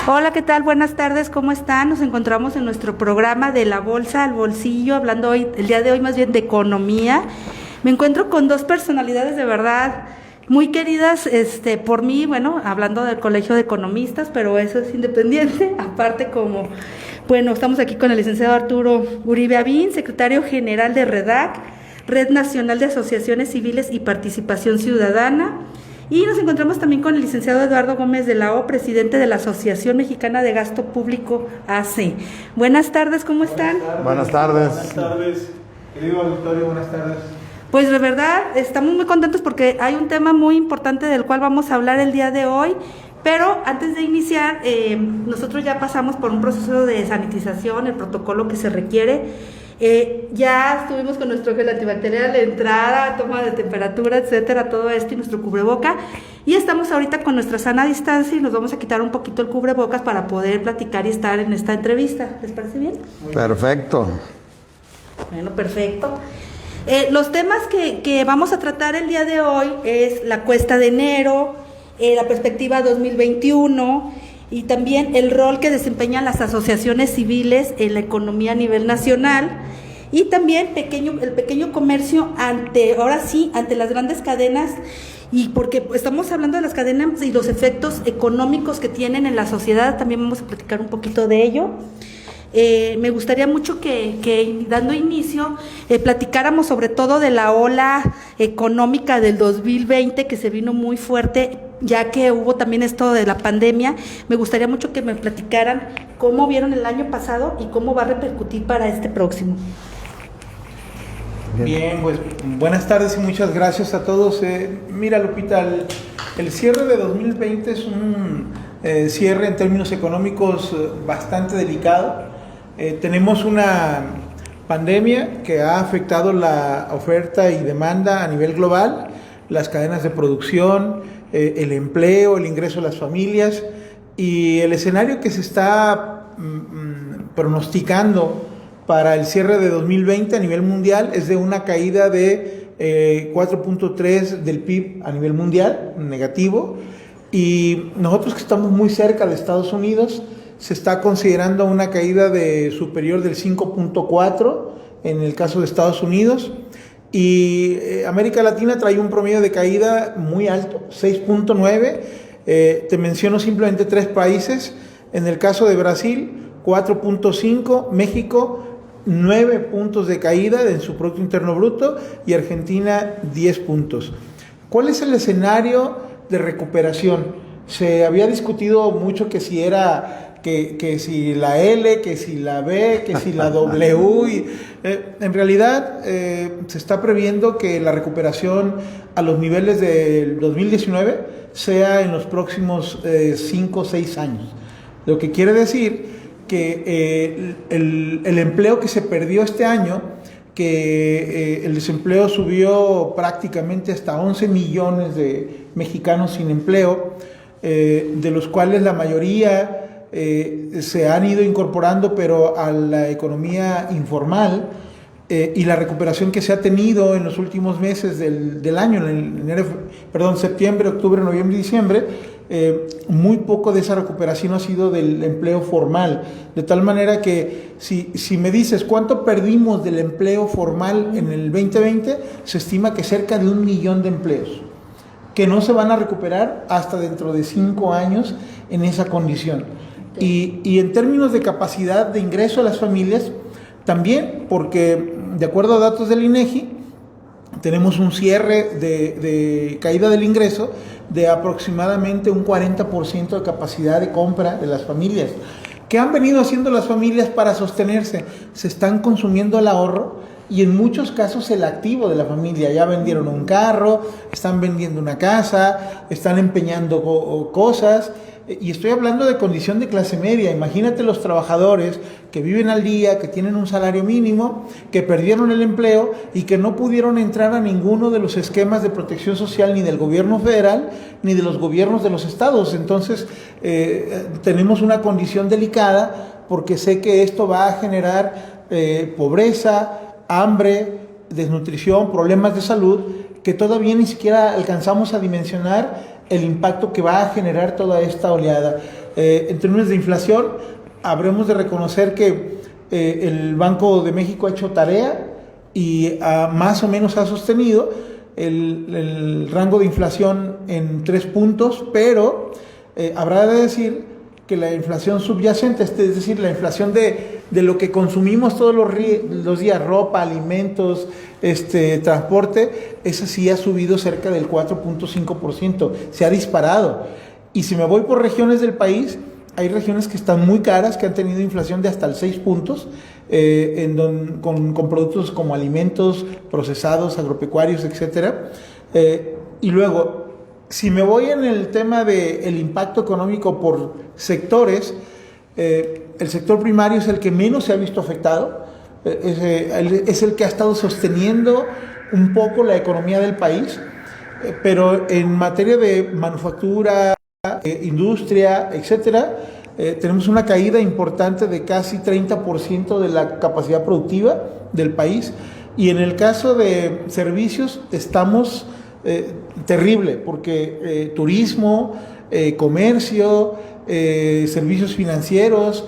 Hola, ¿qué tal? Buenas tardes, ¿cómo están? Nos encontramos en nuestro programa de la bolsa al bolsillo, hablando hoy, el día de hoy más bien de economía. Me encuentro con dos personalidades de verdad muy queridas por mí, bueno, hablando del Colegio de Economistas, pero eso es independiente, aparte estamos aquí con el licenciado Arturo Uribe Avín, secretario general de REDAC, Red Nacional de Asociaciones Civiles y Participación Ciudadana. Y nos encontramos también con el licenciado Eduardo Gómez de la O, presidente de la Asociación Mexicana de Gasto Público AC. Buenas tardes, ¿cómo están? Buenas tardes. Buenas tardes, querido auditorio, buenas tardes. Pues de verdad, estamos muy contentos porque hay un tema muy importante del cual vamos a hablar el día de hoy. Pero antes de iniciar, nosotros ya pasamos por un proceso de sanitización, el protocolo que se requiere. Ya estuvimos con nuestro gel antibacterial, entrada, toma de temperatura, etcétera, todo esto y nuestro cubreboca. Y estamos ahorita con nuestra sana distancia y nos vamos a quitar un poquito el cubrebocas para poder platicar y estar en esta entrevista. ¿Les parece bien? Perfecto. Bueno, perfecto. Los temas que vamos a tratar el día de hoy es la cuesta de enero, la perspectiva 2021 y también el rol que desempeñan las asociaciones civiles en la economía a nivel nacional y también el pequeño comercio ante las grandes cadenas, y porque estamos hablando de las cadenas y los efectos económicos que tienen en la sociedad, también vamos a platicar un poquito de ello. Me gustaría mucho que dando inicio platicáramos sobre todo de la ola económica del 2020 que se vino muy fuerte, ya que hubo también esto de la pandemia. Me gustaría mucho que me platicaran cómo vieron el año pasado y cómo va a repercutir para este próximo. Bien, pues buenas tardes y muchas gracias a todos. Mira, Lupita, el cierre de 2020 es un cierre en términos económicos bastante delicado. Tenemos una pandemia que ha afectado la oferta y demanda a nivel global, las cadenas de producción, el empleo, el ingreso de las familias, y el escenario que se está pronosticando para el cierre de 2020 a nivel mundial es de una caída de 4.3 del PIB a nivel mundial, negativo, y nosotros que estamos muy cerca de Estados Unidos, se está considerando una caída superior del 5.4 en el caso de Estados Unidos, y América Latina trae un promedio de caída muy alto, 6.9. Te menciono simplemente 3 países. En el caso de Brasil, 4.5, México 9 puntos de caída en su Producto Interno Bruto y Argentina 10 puntos. ¿Cuál es el escenario de recuperación? Se había discutido mucho que si era que si la L, que si la B, que si la W. Y, en realidad se está previendo que la recuperación a los niveles del 2019 sea en los próximos 5 o 6 años. Lo que quiere decir que el empleo que se perdió este año, que el desempleo subió prácticamente hasta 11 millones de mexicanos sin empleo, de los cuales la mayoría se han ido incorporando pero a la economía informal, y la recuperación que se ha tenido en los últimos meses del año, septiembre, octubre, noviembre y diciembre, muy poco de esa recuperación ha sido del empleo formal, de tal manera que si me dices cuánto perdimos del empleo formal en el 2020, se estima que cerca de 1 millón de empleos que no se van a recuperar hasta dentro de 5 años en esa condición. Y en términos de capacidad de ingreso a las familias, también, porque de acuerdo a datos del INEGI, tenemos un cierre de caída del ingreso de aproximadamente un 40% de capacidad de compra de las familias. ¿Qué han venido haciendo las familias para sostenerse? Se están consumiendo el ahorro y en muchos casos el activo de la familia. Ya vendieron un carro, están vendiendo una casa, están empeñando cosas. Y estoy hablando de condición de clase media. Imagínate los trabajadores que viven al día, que tienen un salario mínimo, que perdieron el empleo y que no pudieron entrar a ninguno de los esquemas de protección social ni del gobierno federal ni de los gobiernos de los estados. Entonces tenemos una condición delicada, porque sé que esto va a generar pobreza, hambre, desnutrición, problemas de salud, que todavía ni siquiera alcanzamos a dimensionar el impacto que va a generar toda esta oleada. En términos de inflación, habremos de reconocer que el Banco de México ha hecho tarea y más o menos ha sostenido el rango de inflación en 3 puntos, pero habrá de decir que la inflación subyacente, es decir, la inflación de lo que consumimos todos los días, ropa, alimentos, transporte, esa sí ha subido cerca del 4.5%, se ha disparado. Y si me voy por regiones del país, hay regiones que están muy caras, que han tenido inflación de hasta el 6 puntos, con productos como alimentos, procesados, agropecuarios, etcétera. Y luego, si me voy en el tema del impacto económico por sectores, el sector primario es el que menos se ha visto afectado, es el que ha estado sosteniendo un poco la economía del país, pero en materia de manufactura, industria, etcétera, tenemos una caída importante de casi 30% de la capacidad productiva del país, y en el caso de servicios estamos terrible, porque turismo, comercio, servicios financieros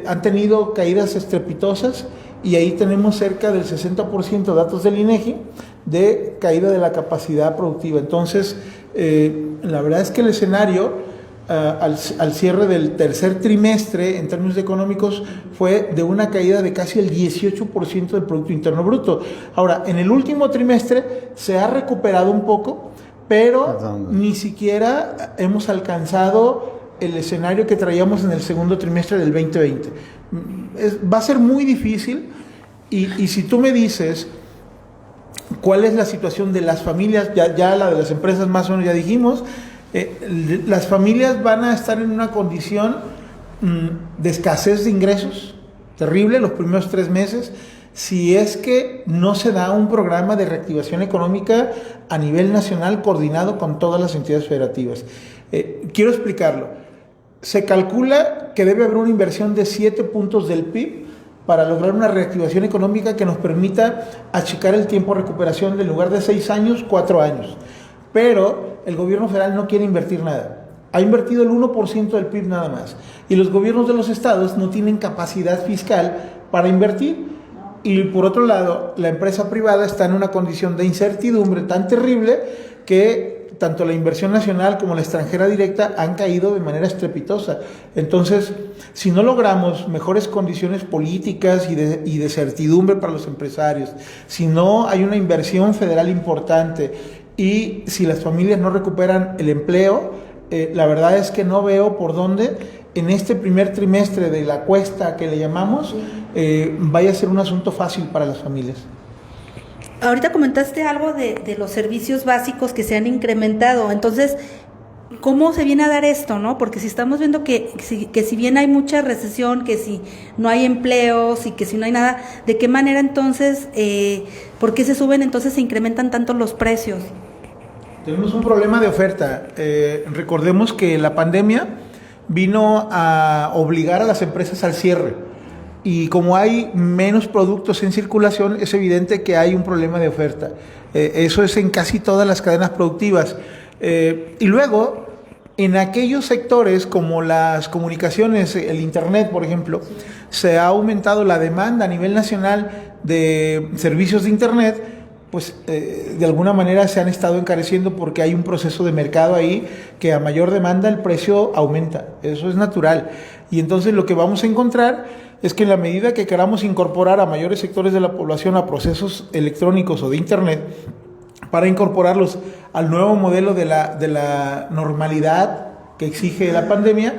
han tenido caídas estrepitosas, y ahí tenemos cerca del 60%, datos del INEGI, de caída de la capacidad productiva. Entonces, la verdad es que el escenario al cierre del tercer trimestre en términos económicos fue de una caída de casi el 18% del Producto Interno Bruto. Ahora, en el último trimestre se ha recuperado un poco, pero ni siquiera hemos alcanzado el escenario que traíamos en el segundo trimestre del 2020. Va a ser muy difícil, y si tú me dices cuál es la situación de las familias, ya la de las empresas más o menos ya dijimos, las familias van a estar en una condición de escasez de ingresos terrible los primeros 3 meses, si es que no se da un programa de reactivación económica a nivel nacional coordinado con todas las entidades federativas. Quiero explicarlo. Se calcula que debe haber una inversión de 7 puntos del PIB para lograr una reactivación económica que nos permita achicar el tiempo de recuperación, de en lugar de 6 años, 4 años. Pero el gobierno federal no quiere invertir nada. Ha invertido el 1% del PIB nada más. Y los gobiernos de los estados no tienen capacidad fiscal para invertir. Y por otro lado, la empresa privada está en una condición de incertidumbre tan terrible que tanto la inversión nacional como la extranjera directa han caído de manera estrepitosa. Entonces, si no logramos mejores condiciones políticas y de certidumbre para los empresarios, si no hay una inversión federal importante, y si las familias no recuperan el empleo, la verdad es que no veo por dónde en este primer trimestre de la cuesta que le llamamos vaya a ser un asunto fácil para las familias. Ahorita comentaste algo de los servicios básicos que se han incrementado. Entonces, ¿cómo se viene a dar esto, no? Porque si estamos viendo que si bien hay mucha recesión, que si no hay empleos y que si no hay nada, ¿de qué manera entonces, por qué se suben, entonces se incrementan tanto los precios? Tenemos un problema de oferta. Recordemos que la pandemia vino a obligar a las empresas al cierre. Y como hay menos productos en circulación, es evidente que hay un problema de oferta. Eso es en casi todas las cadenas productivas. Y luego, en aquellos sectores como las comunicaciones, el Internet, por ejemplo, se ha aumentado la demanda a nivel nacional de servicios de Internet, pues de alguna manera se han estado encareciendo porque hay un proceso de mercado ahí que a mayor demanda el precio aumenta. Eso es natural. Y entonces lo que vamos a encontrar es que en la medida que queramos incorporar a mayores sectores de la población a procesos electrónicos o de Internet, para incorporarlos al nuevo modelo de la normalidad que exige la pandemia,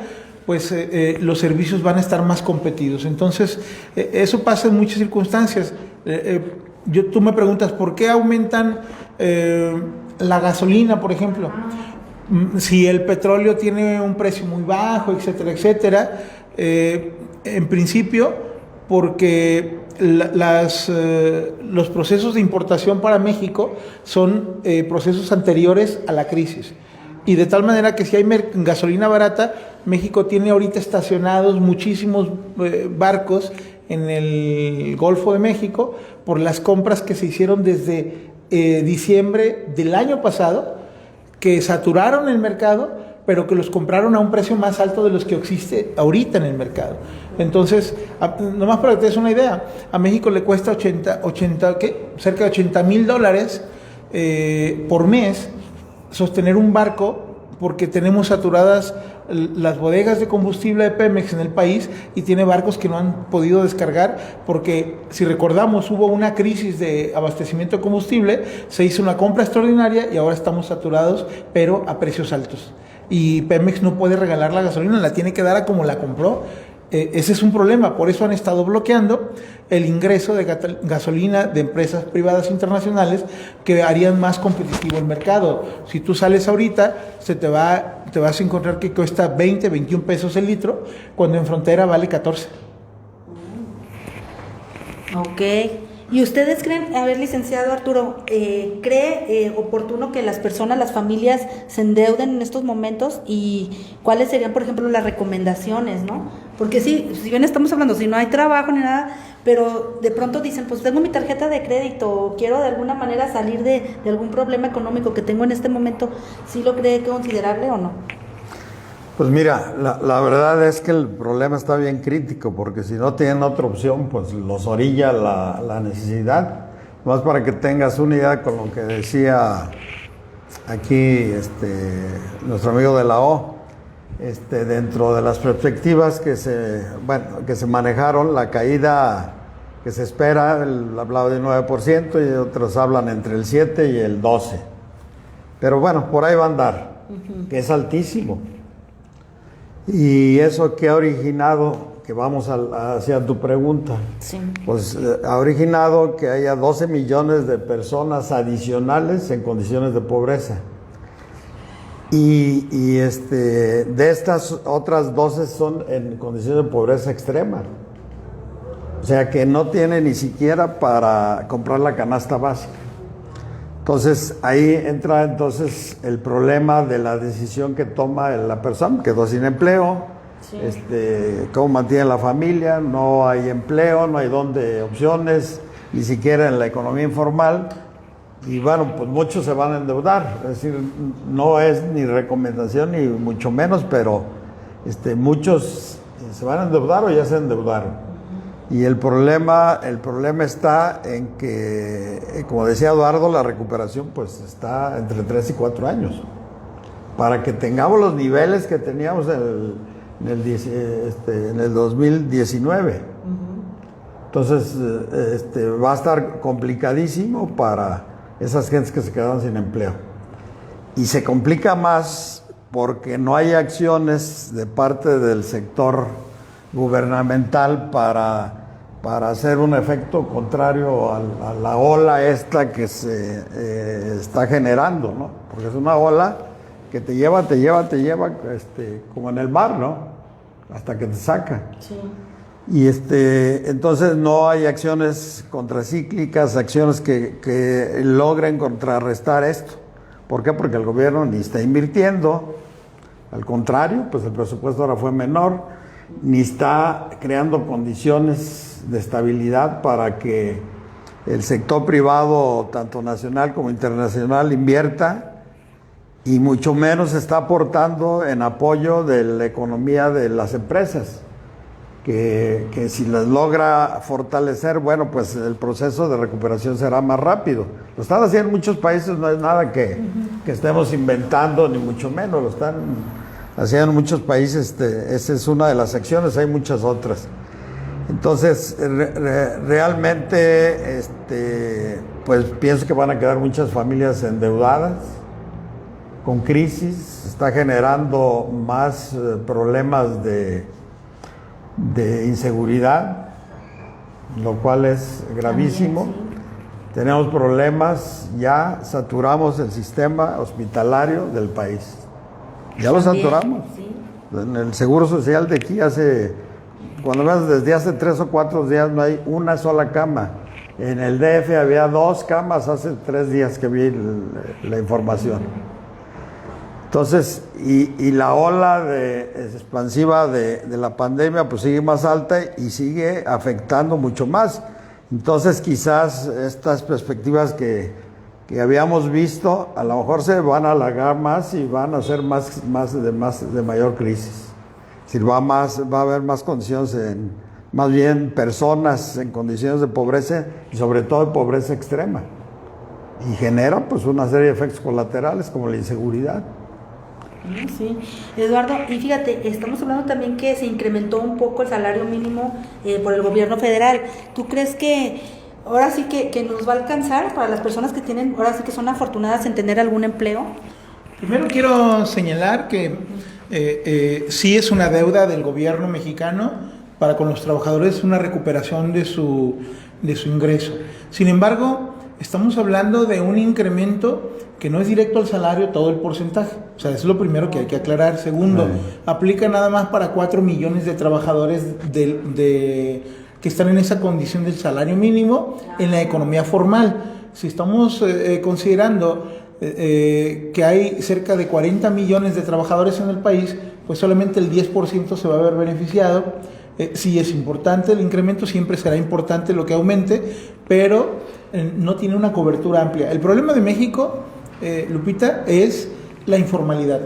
pues los servicios van a estar más competidos. Entonces, eso pasa en muchas circunstancias. Tú me preguntas, ¿por qué aumentan la gasolina, por ejemplo? Si el petróleo tiene un precio muy bajo, etcétera, etcétera. En principio, porque los procesos de importación para México son procesos anteriores a la crisis. Y de tal manera que si hay gasolina barata, México tiene ahorita estacionados muchísimos barcos en el Golfo de México por las compras que se hicieron desde diciembre del año pasado, que saturaron el mercado pero que los compraron a un precio más alto de los que existe ahorita en el mercado. Entonces, nomás para que te des una idea, a México le cuesta cerca de $80,000 por mes sostener un barco, porque tenemos saturadas las bodegas de combustible de Pemex en el país y tiene barcos que no han podido descargar porque, si recordamos, hubo una crisis de abastecimiento de combustible, se hizo una compra extraordinaria y ahora estamos saturados, pero a precios altos. Y Pemex no puede regalar la gasolina, la tiene que dar a como la compró. Ese es un problema, por eso han estado bloqueando el ingreso de gasolina de empresas privadas internacionales que harían más competitivo el mercado. Si tú sales ahorita, te vas a encontrar que cuesta 20, 21 pesos el litro, cuando en frontera vale 14. Ok. ¿Y ustedes creen, a ver, licenciado Arturo, cree oportuno que las personas, las familias se endeuden en estos momentos? ¿Y cuáles serían, por ejemplo, las recomendaciones, no? Porque sí, si bien estamos hablando, si no hay trabajo ni nada, pero de pronto dicen, pues tengo mi tarjeta de crédito, o quiero de alguna manera salir de algún problema económico que tengo en este momento, ¿sí lo cree considerable o no? Pues mira, la verdad es que el problema está bien crítico, porque si no tienen otra opción, pues los orilla la necesidad. Más para que tengas una idea con lo que decía aquí nuestro amigo de la O, dentro de las perspectivas que se manejaron, la caída que se espera, él hablaba de 9% y otros hablan entre el 7 y el 12%. Pero bueno, por ahí va a andar, que es altísimo. Y eso que ha originado, que vamos hacia tu pregunta, Sí. pues ha originado que haya 12 millones de personas adicionales en condiciones de pobreza. Y de estas otras 12 son en condiciones de pobreza extrema. O sea que no tiene ni siquiera para comprar la canasta básica. Entonces ahí entra el problema de la decisión que toma la persona. Quedó sin empleo, Sí. cómo mantiene la familia, no hay empleo, no hay opciones, ni siquiera en la economía informal. Y bueno, pues muchos se van a endeudar. Es decir, no es ni recomendación ni mucho menos, pero muchos se van a endeudar o ya se endeudaron. Y el problema está en que, como decía Eduardo, la recuperación pues está entre 3 y 4 años. Para que tengamos los niveles que teníamos en el 2019. Entonces, va a estar complicadísimo para esas gentes que se quedaron sin empleo. Y se complica más porque no hay acciones de parte del sector gubernamental para hacer un efecto contrario a la ola esta que se está generando, ¿no? Porque es una ola que te lleva, como en el mar, ¿no? Hasta que te saca. Sí. Y entonces no hay acciones contracíclicas, acciones que logren contrarrestar esto. ¿Por qué? Porque el gobierno ni está invirtiendo, al contrario, pues el presupuesto ahora fue menor, ni está creando condiciones de estabilidad para que el sector privado, tanto nacional como internacional, invierta, y mucho menos está aportando en apoyo de la economía de las empresas, que si las logra fortalecer, bueno, pues el proceso de recuperación será más rápido. Lo están haciendo en muchos países, no es nada que estemos inventando, ni mucho menos, lo están haciendo en muchos países. Esa es una de las acciones, hay muchas otras. Entonces, realmente, pues pienso que van a quedar muchas familias endeudadas, con crisis, está generando más problemas de inseguridad, lo cual es gravísimo. También, sí. Tenemos problemas, ya saturamos el sistema hospitalario del país. Ya lo También, saturamos. sí. En el Seguro Social de aquí cuando ves, desde hace 3 o 4 días no hay una sola cama. En el DF había 2 camas hace 3 días que vi la información. Entonces, y la ola expansiva de la pandemia pues sigue más alta y sigue afectando mucho más. Entonces, quizás estas perspectivas que que habíamos visto, a lo mejor se van a alargar más y van a ser más de mayor crisis. Es decir, va a haber más condiciones, más bien personas en condiciones de pobreza y sobre todo de pobreza extrema. Y genera pues una serie de efectos colaterales como la inseguridad. Sí, Eduardo, y fíjate, estamos hablando también que se incrementó un poco el salario mínimo por el gobierno federal. ¿Tú crees que ahora sí que nos va a alcanzar para las personas que tienen, ahora sí que son afortunadas en tener algún empleo? Primero quiero señalar que sí es una deuda del gobierno mexicano para con los trabajadores una recuperación de su ingreso. Sin embargo, estamos hablando de un incremento que no es directo al salario todo el porcentaje. O sea, es lo primero que hay que aclarar. Segundo, aplica nada más para 4 millones de trabajadores que están en esa condición del salario mínimo en la economía formal. Si estamos considerando que hay cerca de 40 millones de trabajadores en el país, pues solamente el 10% se va a ver beneficiado. Sí es importante el incremento, siempre será importante lo que aumente, pero no tiene una cobertura amplia. El problema de México, Lupita, es la informalidad.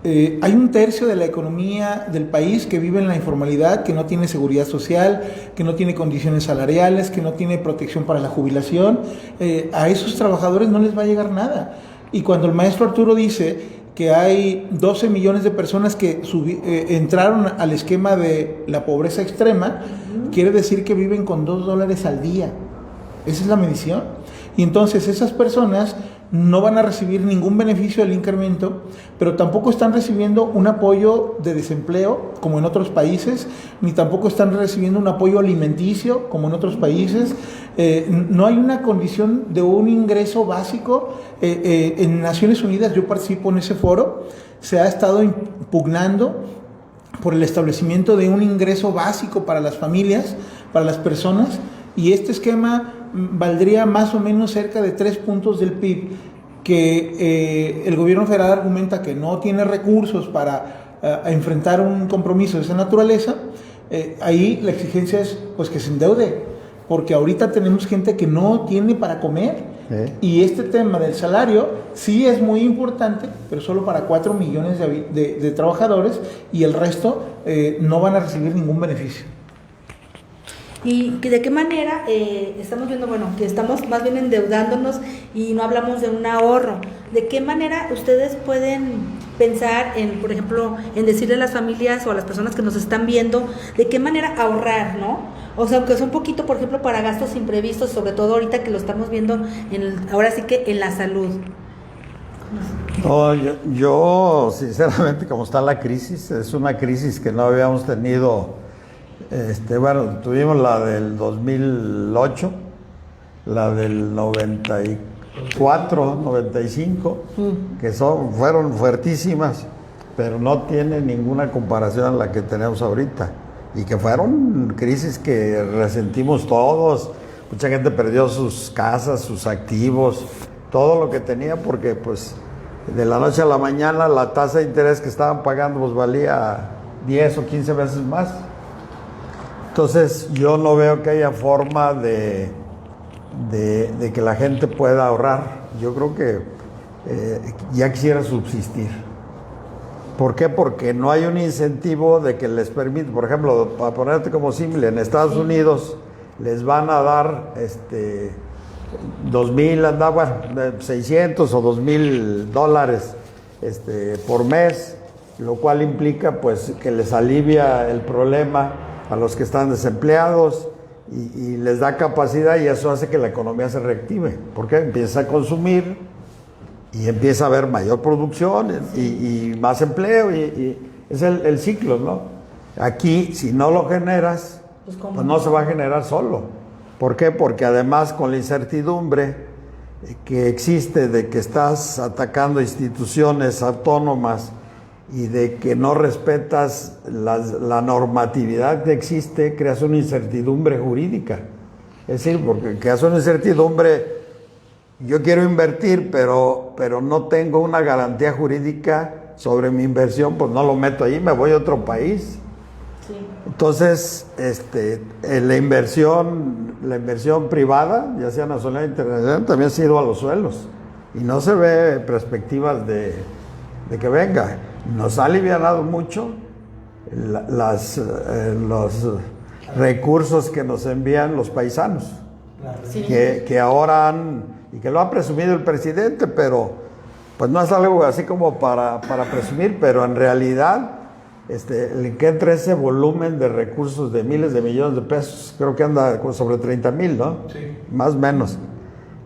Hay un tercio de la economía del país que vive en la informalidad, que no tiene seguridad social, que no tiene condiciones salariales, que no tiene protección para la jubilación. A esos trabajadores no les va a llegar nada. Y cuando el maestro Arturo dice que hay 12 millones de personas que entraron al esquema de la pobreza extrema, quiere decir que viven con $2 al día. Esa es la medición. Y entonces esas personas no van a recibir ningún beneficio del incremento, pero tampoco están recibiendo un apoyo de desempleo como en otros países, ni tampoco están recibiendo un apoyo alimenticio como en otros países. No hay una condición de un ingreso básico. En Naciones Unidas, yo participo en ese foro, se ha estado impugnando por el establecimiento de un ingreso básico para las familias, para las personas, y este esquema valdría más o menos cerca de 3 puntos del PIB, que el gobierno federal argumenta que no tiene recursos para enfrentar un compromiso de esa naturaleza. Ahí la exigencia es pues que se endeude, porque ahorita tenemos gente que no tiene para comer, y este tema del salario sí es muy importante, pero solo para 4 millones de trabajadores, y el resto no van a recibir ningún beneficio. ¿Y de qué manera estamos viendo, bueno, que estamos más bien endeudándonos y no hablamos de un ahorro? ¿De qué manera ustedes pueden pensar en, por ejemplo, en decirle a las familias o a las personas que nos están viendo, de qué manera ahorrar, ¿no? O sea, aunque sea un poquito, por ejemplo, para gastos imprevistos, sobre todo ahorita que lo estamos viendo, ahora sí que en la salud. No, yo sinceramente, como está la crisis, es una crisis que no habíamos tenido. Bueno, tuvimos la del 2008, la del 94, 95, que fueron fuertísimas, pero no tiene ninguna comparación a la que tenemos ahorita, y que fueron crisis que resentimos todos. Mucha gente perdió sus casas, sus activos, todo lo que tenía, porque pues de la noche a la mañana la tasa de interés que estaban pagando pues valía 10 o 15 veces más. Entonces yo no veo que haya forma de que la gente pueda ahorrar. Yo creo que ya quisiera subsistir. ¿Por qué? Porque no hay un incentivo de que les permita, por ejemplo, para ponerte como símil, en Estados Unidos les van a dar 600 o $2,000 por mes, lo cual implica pues que les alivia el problema a los que están desempleados y les da capacidad, y eso hace que la economía se reactive, porque empieza a consumir y empieza a haber mayor producción y más empleo, y es el ciclo, ¿no? Aquí, si no lo generas, pues no se va a generar solo. ¿Por qué? Porque además con la incertidumbre que existe de que estás atacando instituciones autónomas y de que no respetas la normatividad que existe, creas una incertidumbre jurídica. Es decir, porque creas una incertidumbre, yo quiero invertir, pero no tengo una garantía jurídica sobre mi inversión, pues no lo meto ahí, me voy a otro país. Sí. Entonces, la inversión privada, ya sea nacional o internacional, también se ha ido a los suelos y no se ve perspectivas de que venga. Nos ha alivianado mucho los recursos que nos envían los paisanos, Sí. que ahora y que lo ha presumido el presidente, pero pues no es algo así como para presumir, pero en realidad el que entra ese volumen de recursos de miles de millones de pesos, creo que anda sobre 30,000, ¿no? Sí. Más o menos.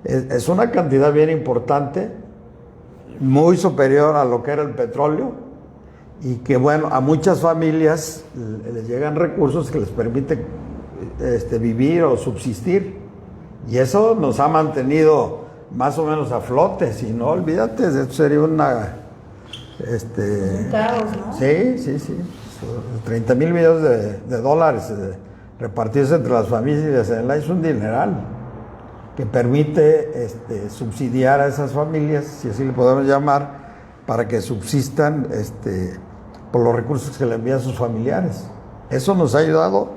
Es una cantidad bien importante, muy superior a lo que era el petróleo, y que bueno, a muchas familias les llegan recursos que les permiten vivir o subsistir, y eso nos ha mantenido más o menos a flote. Si no, olvídate, esto sería Un caos, ¿no? Sí. 30,000 millones de dólares repartidos entre las familias es un dineral que permite subsidiar a esas familias, si así le podemos llamar, para que subsistan por los recursos que le envían sus familiares. Eso nos ha ayudado,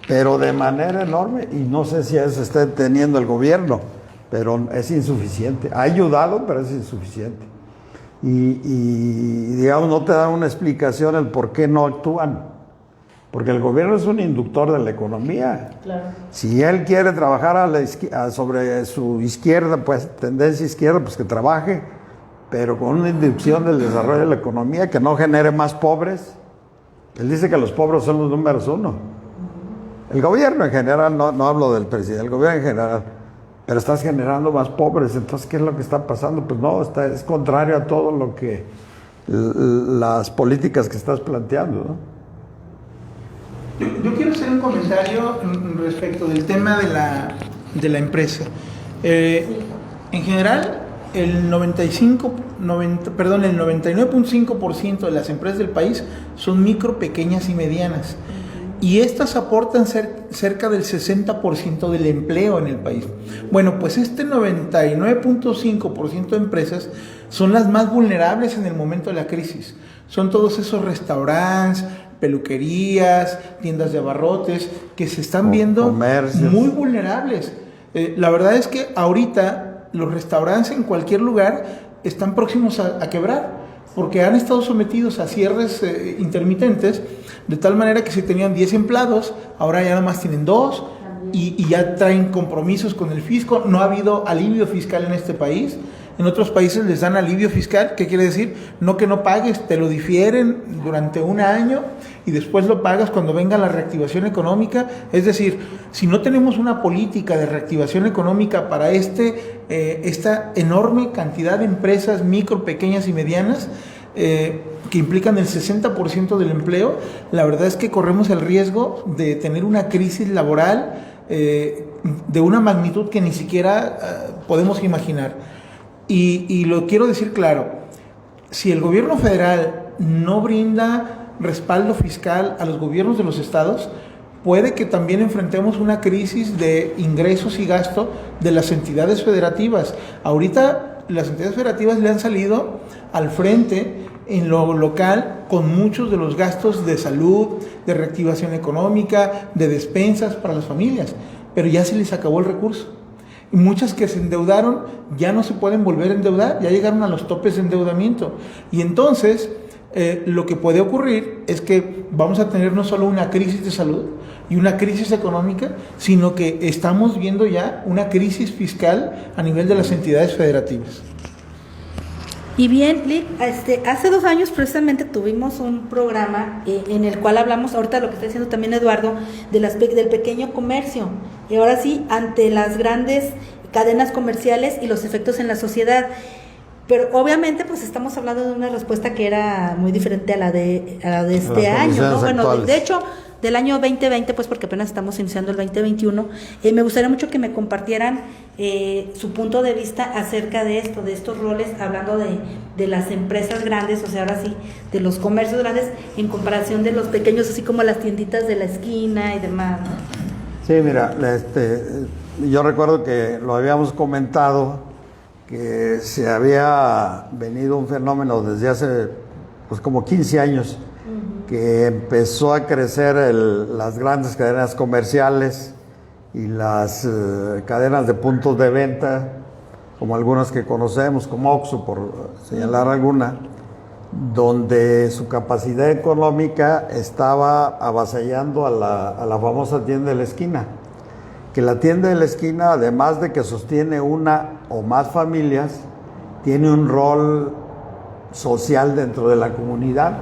pero de manera enorme, y no sé si eso está teniendo el gobierno, pero es insuficiente. Ha ayudado, pero es insuficiente. Y digamos, no te dan una explicación el por qué no actúan. Porque el gobierno es un inductor de la economía. Claro. Si él quiere trabajar sobre su izquierda, pues tendencia izquierda, pues que trabaje, pero con una inducción del desarrollo de la economía que no genere más pobres. Él dice que los pobres son los números uno. El gobierno en general, no hablo del presidente, el gobierno en general. Pero estás generando más pobres, entonces, ¿qué es lo que está pasando? Pues no, es contrario a todo lo que las políticas que estás planteando, ¿no? Yo quiero hacer un comentario respecto del tema de la empresa. En general, el 99.5% de las empresas del país son micro, pequeñas y medianas. Y estas aportan cerca del 60% del empleo en el país. Bueno, pues 99.5% de empresas son las más vulnerables en el momento de la crisis. Son todos esos restaurantes, peluquerías, tiendas de abarrotes, que se están viendo comercios muy vulnerables. La verdad es que ahorita los restaurantes en cualquier lugar están próximos a quebrar, porque han estado sometidos a cierres intermitentes, de tal manera que si tenían 10 empleados, ahora ya nada más tienen 2, y ya traen compromisos con el fisco. No ha habido alivio fiscal en este país. En otros países les dan alivio fiscal. ¿Qué quiere decir? No que no pagues, te lo difieren durante un año y después lo pagas cuando venga la reactivación económica. Es decir, si no tenemos una política de reactivación económica para esta enorme cantidad de empresas micro, pequeñas y medianas, que implican el 60% del empleo, la verdad es que corremos el riesgo de tener una crisis laboral de una magnitud que ni siquiera podemos imaginar. Y lo quiero decir claro, si el gobierno federal no brinda respaldo fiscal a los gobiernos de los estados, puede que también enfrentemos una crisis de ingresos y gasto de las entidades federativas. Ahorita las entidades federativas le han salido al frente en lo local con muchos de los gastos de salud, de reactivación económica, de despensas para las familias, pero ya se les acabó el recurso. Y muchas que se endeudaron ya no se pueden volver a endeudar, ya llegaron a los topes de endeudamiento. Y entonces lo que puede ocurrir es que vamos a tener no solo una crisis de salud y una crisis económica, sino que estamos viendo ya una crisis fiscal a nivel de las entidades federativas. Y bien, Lick, hace 2 años precisamente tuvimos un programa en el cual hablamos, ahorita lo que está diciendo también Eduardo, del pequeño comercio. Y ahora sí, ante las grandes cadenas comerciales y los efectos en la sociedad. Pero obviamente pues estamos hablando de una respuesta que era muy diferente a la de este año, ¿no? Bueno, de hecho, del año 2020, pues porque apenas estamos iniciando el 2021, me gustaría mucho que me compartieran su punto de vista acerca de esto, de estos roles, hablando de las empresas grandes, o sea, ahora sí, de los comercios grandes en comparación de los pequeños, así como las tienditas de la esquina y demás, ¿no? Sí, mira, yo recuerdo que lo habíamos comentado, que se había venido un fenómeno desde hace pues como 15 años, que empezó a crecer las grandes cadenas comerciales y las cadenas de puntos de venta, como algunas que conocemos, como Oxxo, por señalar alguna, donde su capacidad económica estaba avasallando a la famosa tienda de la esquina. Que la tienda de la esquina, además de que sostiene una o más familias, tiene un rol social dentro de la comunidad.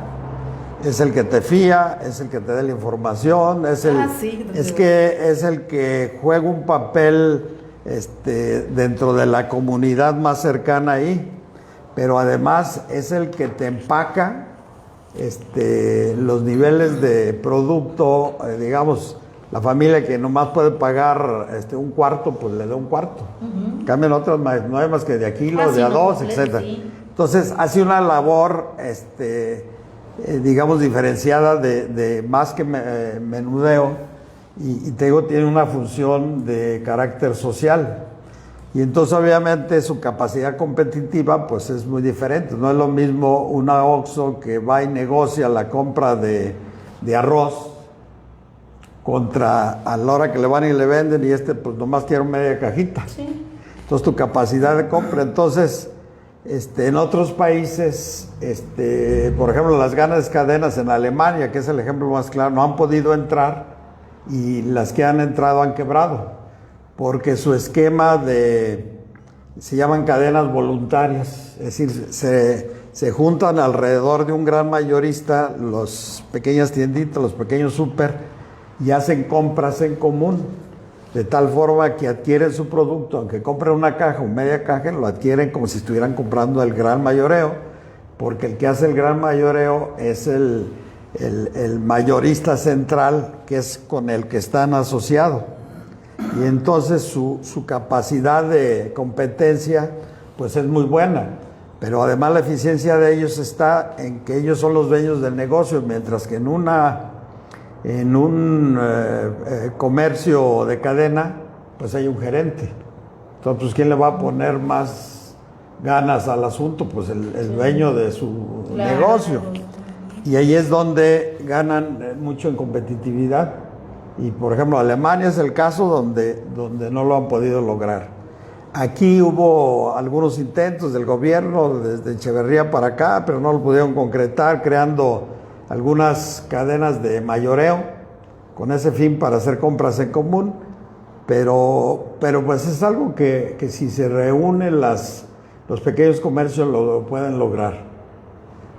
Es el que te fía, es el que te da la información, es el que juega un papel dentro de la comunidad más cercana ahí, pero además es el que te empaca los niveles de producto, digamos, la familia que nomás puede pagar un cuarto, pues le da un cuarto. Cambian otras, no hay más que de a kilo, de a dos, etcétera. Sí. Entonces hace una labor, digamos, diferenciada de más que menudeo, y te digo, tiene una función de carácter social. Y entonces obviamente su capacidad competitiva pues es muy diferente. No es lo mismo una Oxxo que va y negocia la compra de arroz contra a la hora que le van y le venden y pues nomás quiero media cajita. Sí. Entonces tu capacidad de compra. Entonces, en otros países, por ejemplo, las grandes cadenas en Alemania, que es el ejemplo más claro, no han podido entrar, y las que han entrado han quebrado, porque su esquema se llaman cadenas voluntarias, es decir, se juntan alrededor de un gran mayorista, las pequeñas tienditas, los pequeños súper, y hacen compras en común, de tal forma que adquieren su producto, aunque compren una caja o media caja, lo adquieren como si estuvieran comprando el gran mayoreo, porque el que hace el gran mayoreo es el mayorista central, que es con el que están asociados. Y entonces su capacidad de competencia pues es muy buena, pero además la eficiencia de ellos está en que ellos son los dueños del negocio, mientras que en un comercio de cadena pues hay un gerente. Entonces, pues, ¿quién le va a poner más ganas al asunto? Pues el dueño de su negocio. Y ahí es donde ganan mucho en competitividad. Y por ejemplo, Alemania es el caso donde no lo han podido lograr. Aquí hubo algunos intentos del gobierno desde Echeverría para acá, pero no lo pudieron concretar, creando algunas cadenas de mayoreo con ese fin para hacer compras en común, pero pues es algo que si se reúnen los pequeños comercios lo pueden lograr.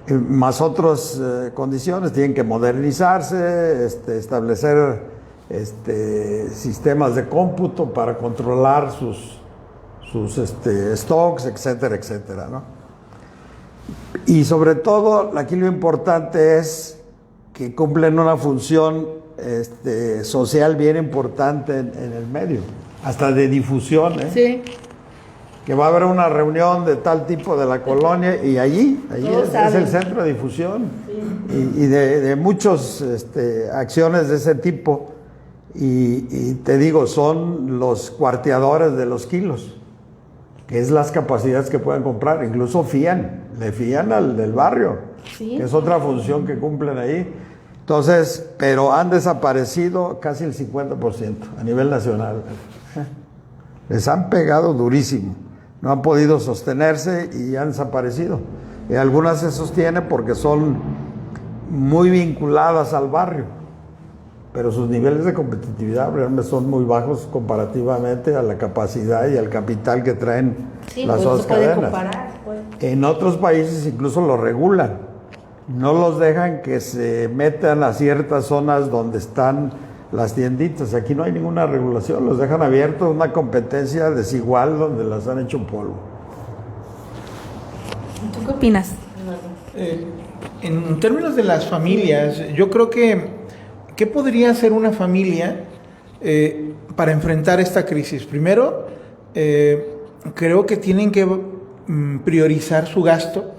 Más otras condiciones, tienen que modernizarse, establecer sistemas de cómputo para controlar sus stocks, etcétera, etcétera, ¿no? Y sobre todo, aquí lo importante es que cumplen una función social bien importante en el medio, hasta de difusión, Sí. Que va a haber una reunión de tal tipo de la colonia y allí es el centro de difusión. Sí. Y de muchas acciones de ese tipo, y te digo, son los cuarteadores de los kilos, que es las capacidades que pueden comprar, incluso le fían al del barrio, sí, que es otra función que cumplen ahí. Entonces, pero han desaparecido casi el 50% a nivel nacional. Les han pegado durísimo, no han podido sostenerse y han desaparecido. Y algunas se sostienen porque son muy vinculadas al barrio, pero sus niveles de competitividad realmente son muy bajos comparativamente a la capacidad y al capital que traen las otras cadenas. En otros países incluso lo regulan, no los dejan que se metan a ciertas zonas donde están las tienditas. Aquí no hay ninguna regulación, los dejan abiertos, una competencia desigual donde las han hecho polvo. ¿Tú qué opinas? En términos de las familias, yo creo que ¿qué podría hacer una familia para enfrentar esta crisis? Primero, creo que tienen que priorizar su gasto.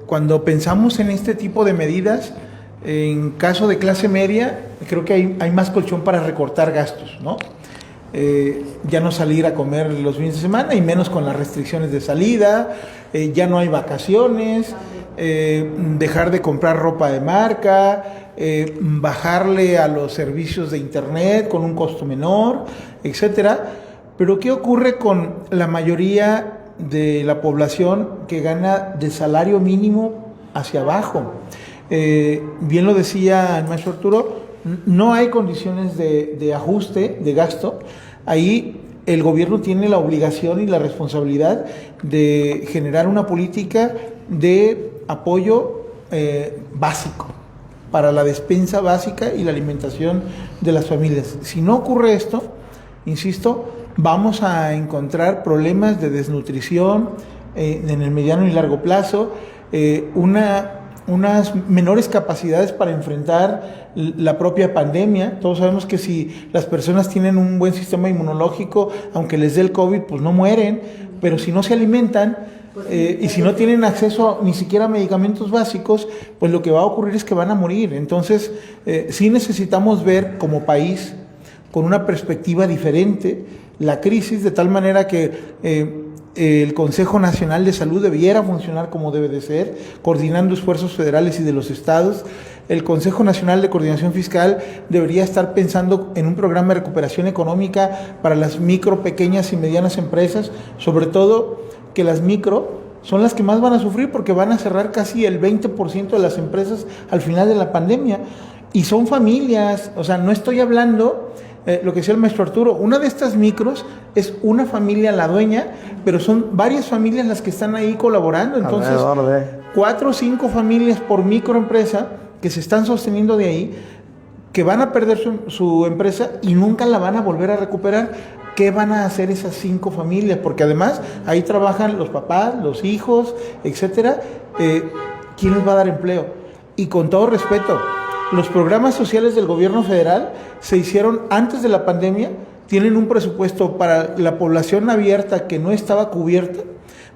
Cuando pensamos en este tipo de medidas, en caso de clase media, creo que hay más colchón para recortar gastos, ¿no? Ya no salir a comer los fines de semana y menos con las restricciones de salida, ya no hay vacaciones, dejar de comprar ropa de marca, bajarle a los servicios de internet con un costo menor, etcétera. Pero ¿qué ocurre con la mayoría de la población que gana de salario mínimo hacia abajo? Bien lo decía el maestro Arturo, no hay condiciones de ajuste, de gasto. Ahí el gobierno tiene la obligación y la responsabilidad de generar una política de apoyo básico para la despensa básica y la alimentación de las familias. Si no ocurre esto, insisto, vamos a encontrar problemas de desnutrición en el mediano y largo plazo, unas menores capacidades para enfrentar la propia pandemia. Todos sabemos que si las personas tienen un buen sistema inmunológico, aunque les dé el COVID, pues no mueren, pero si no se alimentan y si no tienen acceso ni siquiera a medicamentos básicos, pues lo que va a ocurrir es que van a morir. Entonces, sí necesitamos ver como país, con una perspectiva diferente, la crisis, de tal manera que el Consejo Nacional de Salud debiera funcionar como debe de ser, coordinando esfuerzos federales y de los estados. El Consejo Nacional de Coordinación Fiscal debería estar pensando en un programa de recuperación económica para las micro, pequeñas y medianas empresas, sobre todo que las micro son las que más van a sufrir porque van a cerrar casi el 20% de las empresas al final de la pandemia. Y son familias, o sea, no estoy hablando... lo que decía el maestro Arturo, una de estas micros es una familia la dueña, pero son varias familias las que están ahí colaborando. Entonces, 4 o 5 familias por microempresa que se están sosteniendo de ahí, que van a perder su empresa y nunca la van a volver a recuperar. ¿Qué van a hacer esas 5 familias? Porque además ahí trabajan los papás, los hijos, etcétera. ¿Quién les va a dar empleo? Y con todo respeto, los programas sociales del gobierno federal se hicieron antes de la pandemia, tienen un presupuesto para la población abierta que no estaba cubierta,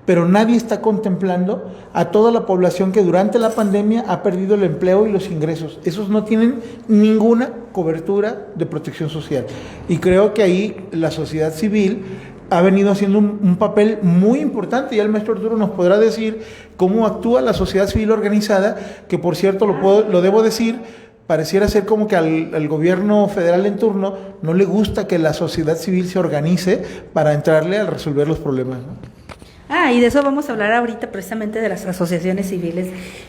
pero nadie está contemplando a toda la población que durante la pandemia ha perdido el empleo y los ingresos. Esos no tienen ninguna cobertura de protección social. Y creo que ahí la sociedad civil ha venido haciendo un papel muy importante. Ya el maestro Arturo nos podrá decir cómo actúa la sociedad civil organizada, que por cierto lo debo decir, pareciera ser como que al gobierno federal en turno no le gusta que la sociedad civil se organice para entrarle a resolver los problemas, ¿no? Y de eso vamos a hablar ahorita, precisamente de las asociaciones civiles.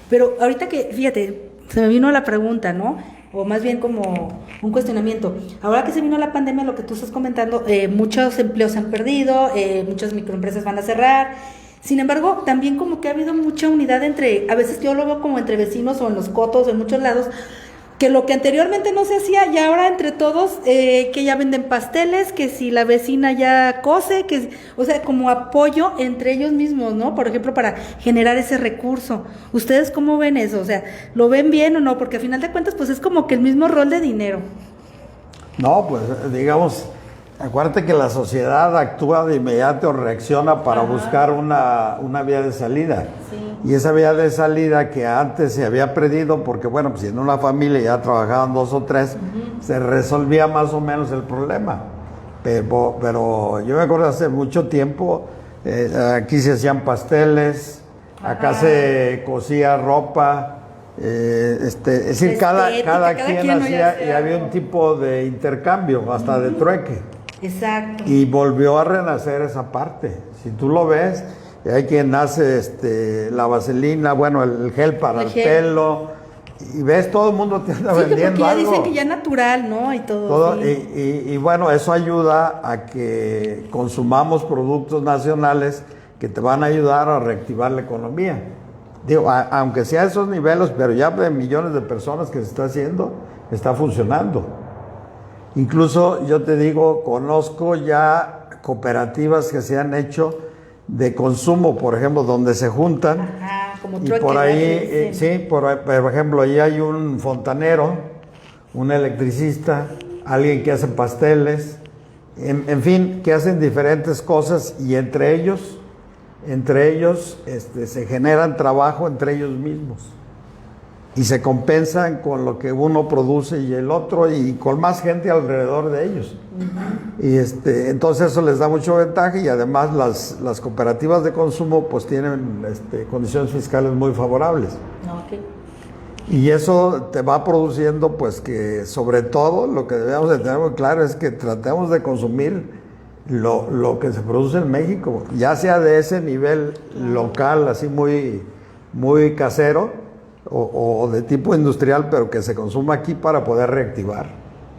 Pero ahorita que, fíjate, se me vino la pregunta, ¿no? O más bien como un cuestionamiento. Ahora que se vino la pandemia, lo que tú estás comentando, muchos empleos se han perdido, muchas microempresas van a cerrar. Sin embargo, también como que ha habido mucha unidad entre, a veces yo lo veo como entre vecinos o en los cotos o en muchos lados, que lo que anteriormente no se hacía, ya ahora entre todos, que ya venden pasteles, que si la vecina ya cose, que, o sea, como apoyo entre ellos mismos, ¿no? Por ejemplo, para generar ese recurso. ¿Ustedes cómo ven eso? O sea, ¿lo ven bien o no? Porque a final de cuentas, pues es como que el mismo rol de dinero. No, pues digamos, acuérdate que la sociedad actúa de inmediato, reacciona para buscar una vía de salida. Sí. Y esa vía de salida que antes se había perdido, porque bueno, pues si en una familia ya trabajaban 2 o 3, se resolvía más o menos el problema. Pero yo me acuerdo hace mucho tiempo, aquí se hacían pasteles, acá se cosía ropa, es decir, cada quien hacía y había un tipo de intercambio, hasta de trueque. Exacto. Y volvió a renacer esa parte. Si tú lo ves, hay quien hace la vaselina, bueno, el gel para el pelo, y ves, todo el mundo te anda vendiendo ya algo. Dicen que ya natural, ¿no? Y todo sí. y bueno, eso ayuda a que consumamos productos nacionales que te van a ayudar a reactivar la economía. Digo, aunque sea a esos niveles, pero ya de millones de personas que se está haciendo, está funcionando. Incluso yo te digo, conozco ya cooperativas que se han hecho de consumo, por ejemplo, donde se juntan. Como y por ahí, por ejemplo, ahí hay un fontanero, un electricista, alguien que hace pasteles, en fin, que hacen diferentes cosas y entre ellos se generan trabajo entre ellos mismos. y se compensan con lo que uno produce y el otro y con más gente alrededor de ellos. Y entonces eso les da mucho ventaja y además las cooperativas de consumo pues tienen condiciones fiscales muy favorables. Okay. Y eso te va produciendo pues que sobre todo lo que debemos de tener muy claro es que tratemos de consumir lo que se produce en México, ya sea de ese nivel local así muy, muy casero o de tipo industrial, pero que se consuma aquí para poder reactivar.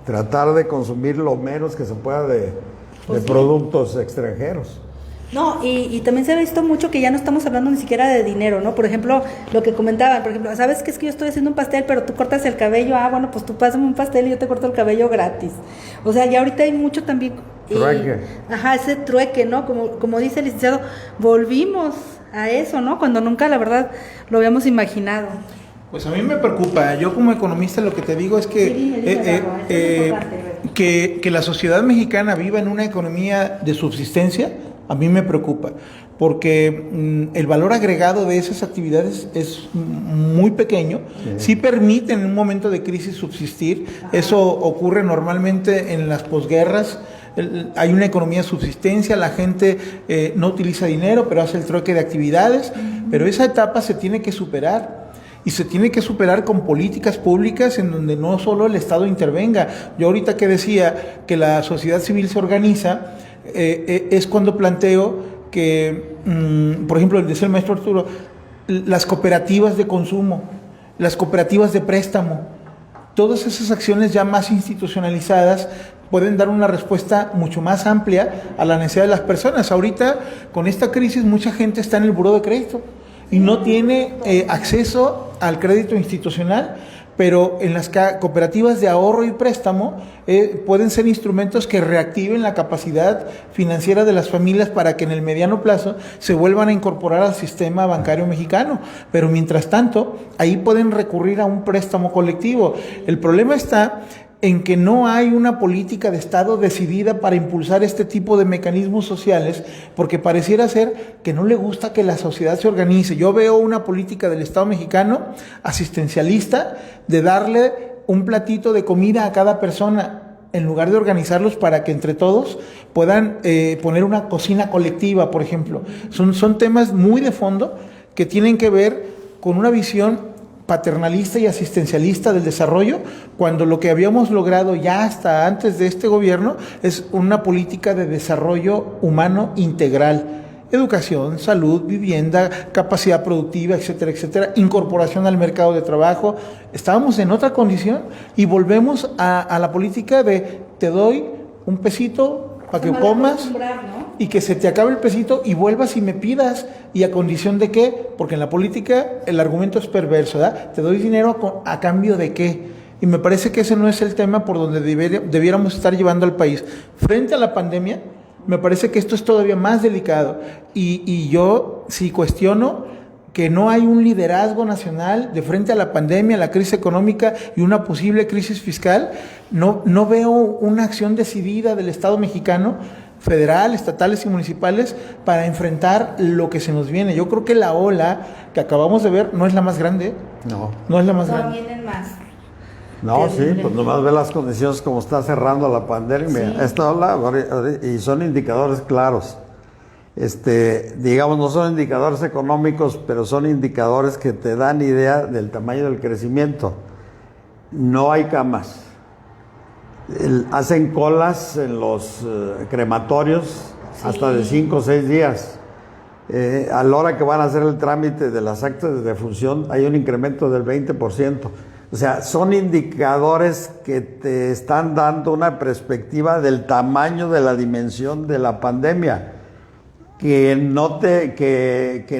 Tratar de consumir lo menos que se pueda de productos extranjeros. No, y también se ha visto mucho que ya no estamos hablando ni siquiera de dinero, ¿no? Por ejemplo, lo que comentaban, por ejemplo, ¿sabes qué? Es que yo estoy haciendo un pastel, pero tú cortas el cabello, bueno, pues tú pásame un pastel y yo te corto el cabello gratis. O sea, ya ahorita hay mucho también... Trueque. Ese trueque, ¿no? Como dice el licenciado, volvimos a eso, ¿no? Cuando nunca, la verdad, lo habíamos imaginado. Pues a mí me preocupa. Yo como economista lo que te digo es que la sociedad mexicana viva en una economía de subsistencia, a mí me preocupa, porque el valor agregado de esas actividades es muy pequeño. Sí permiten en un momento de crisis subsistir. Eso ocurre normalmente en las posguerras. Hay una economía de subsistencia, la gente no utiliza dinero, pero hace el trueque de actividades, pero esa etapa se tiene que superar. Y se tiene que superar con políticas públicas en donde no solo el Estado intervenga. Yo ahorita que decía que la sociedad civil se organiza, es cuando planteo que, por ejemplo, decía el maestro Arturo, las cooperativas de consumo, las cooperativas de préstamo, todas esas acciones ya más institucionalizadas pueden dar una respuesta mucho más amplia a la necesidad de las personas. Ahorita, con esta crisis, mucha gente está en el buró de crédito y no tiene acceso al crédito institucional, pero en las cooperativas de ahorro y préstamo pueden ser instrumentos que reactiven la capacidad financiera de las familias para que en el mediano plazo se vuelvan a incorporar al sistema bancario mexicano. Pero mientras tanto, ahí pueden recurrir a un préstamo colectivo. El problema está en que no hay una política de Estado decidida para impulsar este tipo de mecanismos sociales, porque pareciera ser que no le gusta que la sociedad se organice. Yo veo una política del Estado mexicano asistencialista de darle un platito de comida a cada persona, en lugar de organizarlos para que entre todos puedan poner una cocina colectiva, por ejemplo. Son temas muy de fondo que tienen que ver con una visión paternalista y asistencialista del desarrollo, cuando lo que habíamos logrado ya hasta antes de este gobierno es una política de desarrollo humano integral: educación, salud, vivienda, capacidad productiva, etcétera, etcétera, incorporación al mercado de trabajo. Estábamos en otra condición y volvemos a la política de te doy un pesito para que comas, ¿no? Y que se te acabe el pesito y vuelvas y me pidas. ¿Y a condición de qué? Porque en la política el argumento es perverso, ¿verdad? Te doy dinero a cambio de qué. Y me parece que ese no es el tema por donde debiéramos estar llevando al país. Frente a la pandemia, me parece que esto es todavía más delicado. Y yo sí cuestiono que no hay un liderazgo nacional de frente a la pandemia, la crisis económica y una posible crisis fiscal. No veo una acción decidida del Estado mexicano, federal, estatales y municipales, para enfrentar lo que se nos viene. Yo creo que la ola que acabamos de ver no es la más grande. No es la más grande. Vienen más. No, sí, pues nomás ve las condiciones como está cerrando la pandemia. Sí. Esta ola, y son indicadores claros. Digamos, no son indicadores económicos, pero son indicadores que te dan idea del tamaño del crecimiento. No hay camas. Hacen colas en los crematorios, sí, hasta de 5 o 6 días. A la hora que van a hacer el trámite de las actas de defunción, hay un incremento del 20%. O sea, son indicadores que te están dando una perspectiva del tamaño de la dimensión de la pandemia, que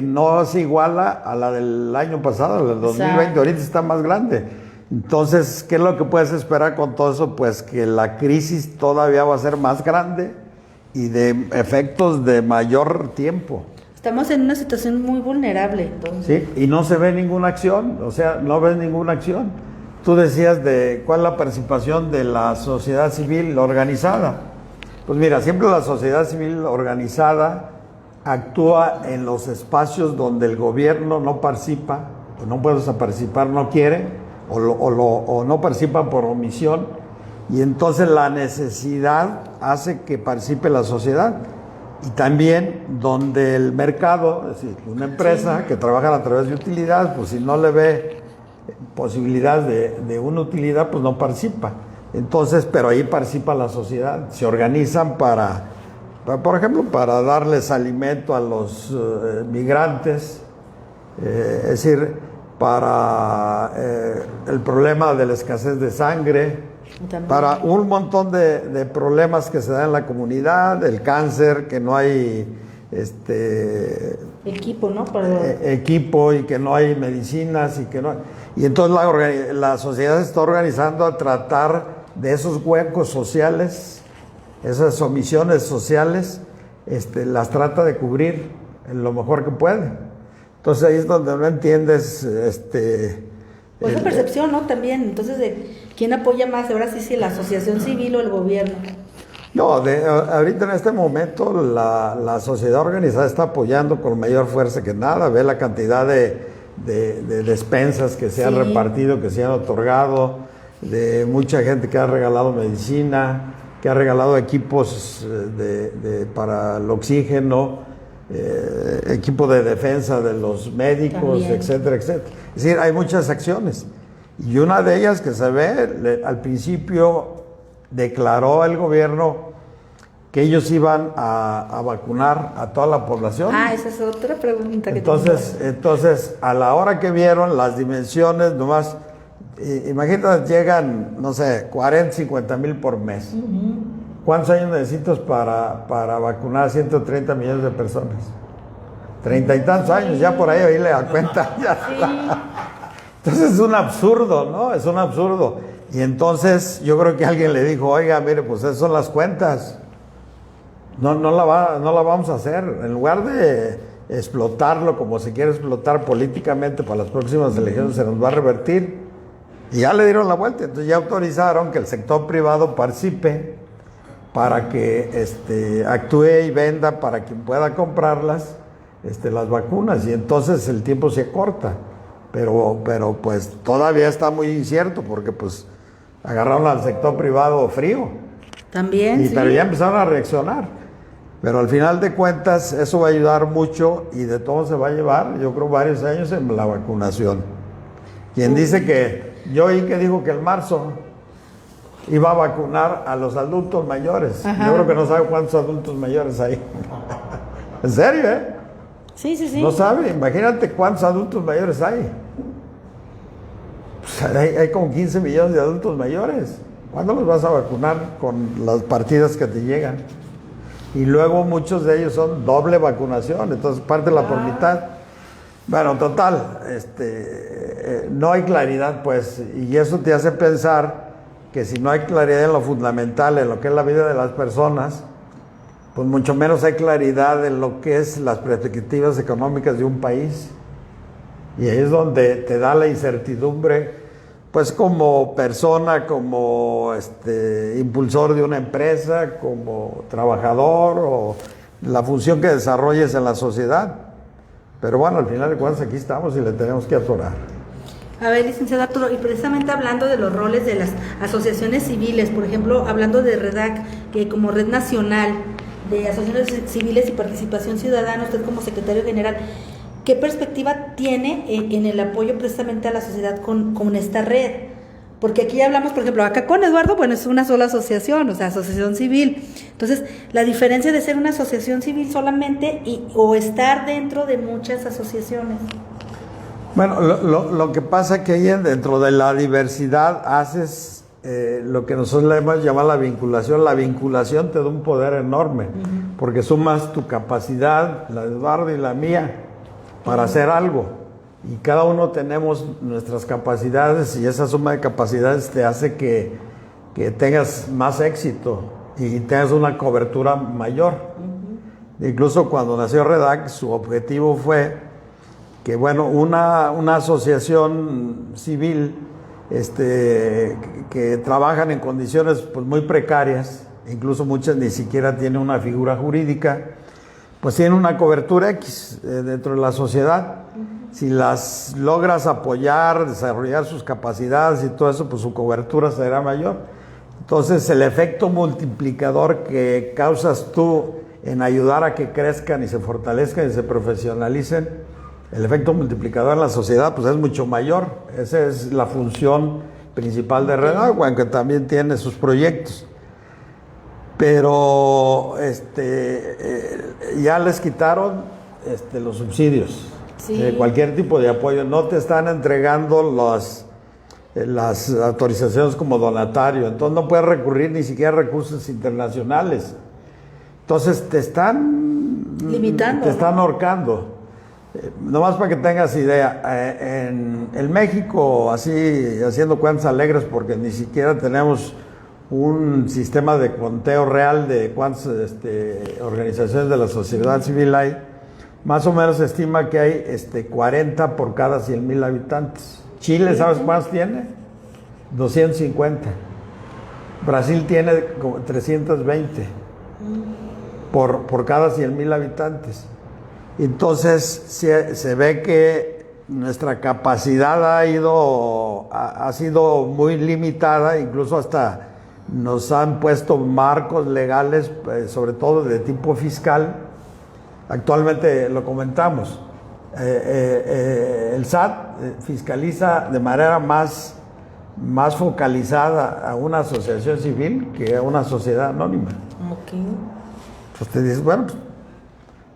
no se iguala a la del año pasado, del 2020, ahorita está más grande. Entonces, ¿qué es lo que puedes esperar con todo eso? Pues que la crisis todavía va a ser más grande y de efectos de mayor tiempo. Estamos en una situación muy vulnerable, entonces. Sí, y no se ve ninguna acción, o sea, no ves ninguna acción. Tú decías de cuál es la participación de la sociedad civil organizada. Pues mira, siempre la sociedad civil organizada actúa en los espacios donde el gobierno no participa pues no puede participar, no quiere, o no participa por omisión, y entonces la necesidad hace que participe la sociedad. Y también donde el mercado, es decir, una empresa que trabaja a través de utilidad, pues si no le ve posibilidad de una utilidad, pues no participa. Entonces, pero ahí participa la sociedad, se organizan por ejemplo, para darles alimento a los migrantes, es decir, para el problema de la escasez de sangre, también para un montón de problemas que se dan en la comunidad, el cáncer, que no hay equipo, ¿no? equipo y que no hay medicinas y entonces la sociedad se está organizando a tratar de esos huecos sociales, esas omisiones sociales, las trata de cubrir en lo mejor que puede. Entonces ahí es donde no entiendes pues esa percepción, ¿no? También, entonces, de quién apoya más, ahora sí, si la asociación civil o el gobierno. No, ahorita en este momento la sociedad organizada está apoyando con mayor fuerza que nada. Ve la cantidad de despensas que se han repartido, que se han otorgado, de mucha gente que ha regalado medicina, que ha regalado equipos para el oxígeno, equipo de defensa de los médicos, también, etcétera, etcétera. Es decir, hay muchas acciones. Y una de ellas que se ve, al principio declaró el gobierno que ellos iban a vacunar a toda la población. Esa es otra pregunta que entonces, a la hora que vieron las dimensiones, nomás, imagínate, llegan, no sé, 40, 50 mil por mes. ¿Cuántos años necesitas para vacunar a 130 millones de personas? 30 y tantos años, ya por ahí le da cuenta. Ya Entonces es un absurdo, ¿no? Es un absurdo. Y entonces yo creo que alguien le dijo, oiga, mire, pues esas son las cuentas. No la vamos a hacer. En lugar de explotarlo como se quiere explotar políticamente para las próximas elecciones, se nos va a revertir. Y ya le dieron la vuelta. Entonces ya autorizaron que el sector privado participe para que actúe y venda para quien pueda comprarlas las vacunas. Y entonces el tiempo se acorta. Pero pues todavía está muy incierto porque pues agarraron al sector privado frío. También, Pero ya empezaron a reaccionar. Pero al final de cuentas eso va a ayudar mucho y de todo se va a llevar, yo creo, varios años en la vacunación. Quien dice que, yo oí que dijo que el marzo iba a vacunar a los adultos mayores. Ajá. Yo creo que no sabe cuántos adultos mayores hay. ¿En serio, Sí. No sabe, imagínate cuántos adultos mayores hay. Pues hay como 15 millones de adultos mayores. ¿Cuándo los vas a vacunar con las partidas que te llegan? Y luego muchos de ellos son doble vacunación, entonces pártela por mitad. Bueno, total, no hay claridad, pues, y eso te hace pensar que si no hay claridad en lo fundamental, en lo que es la vida de las personas, pues mucho menos hay claridad en lo que es las perspectivas económicas de un país. Y ahí es donde te da la incertidumbre, pues como persona, como impulsor de una empresa, como trabajador, o la función que desarrolles en la sociedad. Pero bueno, al final de cuentas aquí estamos y le tenemos que atorar. A ver, licenciado Arturo, y precisamente hablando de los roles de las asociaciones civiles, por ejemplo, hablando de REDAC, que como Red Nacional de Asociaciones Civiles y Participación Ciudadana, usted como secretario general, ¿qué perspectiva tiene en el apoyo precisamente a la sociedad con esta red? Porque aquí hablamos, por ejemplo, acá con Eduardo, bueno, es una sola asociación, o sea, asociación civil. Entonces, la diferencia de ser una asociación civil solamente o estar dentro de muchas asociaciones. Bueno, lo que pasa es que ahí dentro de la diversidad haces lo que nosotros le hemos llamado la vinculación. La vinculación te da un poder enorme, porque sumas tu capacidad, la de Eduardo y la mía, para hacer algo. Y cada uno tenemos nuestras capacidades y esa suma de capacidades te hace que tengas más éxito y tengas una cobertura mayor. Incluso cuando nació REDAC, su objetivo fue que, bueno, una asociación civil que trabajan en condiciones pues muy precarias, incluso muchas ni siquiera tienen una figura jurídica, pues tienen una cobertura X dentro de la sociedad. si las logras apoyar, desarrollar sus capacidades y todo eso, pues su cobertura será mayor. Entonces, el efecto multiplicador que causas tú en ayudar a que crezcan y se fortalezcan y se profesionalicen, el efecto multiplicador en la sociedad pues es mucho mayor. Esa es la función principal de Redagua, aunque también tiene sus proyectos. Pero ya les quitaron los subsidios, Sí. cualquier tipo de apoyo. No te están entregando las autorizaciones como donatario, entonces no puedes recurrir ni siquiera a recursos internacionales. Entonces te están Limitando, te están ¿no? ahorcando. Nomás para que tengas idea, en México, así haciendo cuentas alegres, porque ni siquiera tenemos un sistema de conteo real de cuántas organizaciones de la sociedad civil hay, más o menos se estima que hay 40 por cada 100,000 habitantes. Chile, ¿sabes cuántos tiene? 250. Brasil tiene como 320 por cada 100,000 habitantes. Entonces se ve que nuestra capacidad ha sido muy limitada, incluso hasta nos han puesto marcos legales, sobre todo de tipo fiscal. Actualmente lo comentamos. El SAT fiscaliza de manera más focalizada a una asociación civil que a una sociedad anónima. Okay. Pues te dices, bueno, pues,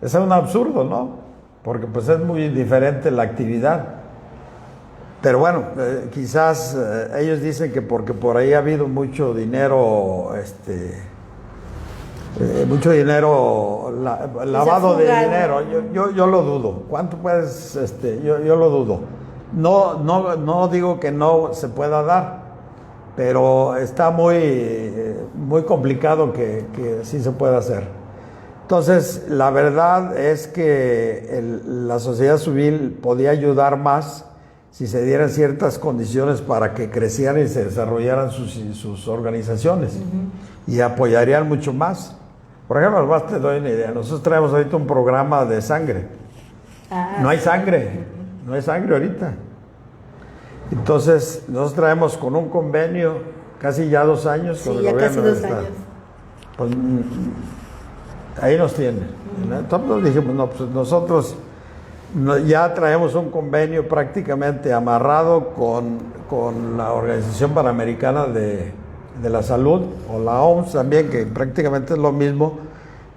eso es un absurdo, ¿no? Porque pues es muy diferente la actividad. Pero bueno, quizás ellos dicen que porque por ahí ha habido mucho dinero, lavado de dinero. Yo lo dudo. ¿Cuánto puedes? Yo lo dudo. No digo que no se pueda dar, pero está muy complicado que sí se pueda hacer. Entonces, la verdad es que la sociedad civil podía ayudar más si se dieran ciertas condiciones para que crecieran y se desarrollaran sus organizaciones, y apoyarían mucho más. Por ejemplo, además te doy una idea. Nosotros traemos ahorita un programa de sangre. No hay sangre ahorita. Entonces, nosotros traemos con un convenio casi ya 2 años con el ya gobierno casi 2 del Estado. años. Pues, ahí nos tienen. Entonces dijimos, no, pues nosotros ya traemos un convenio prácticamente amarrado con la Organización Panamericana de la Salud, o la OMS también, que prácticamente es lo mismo,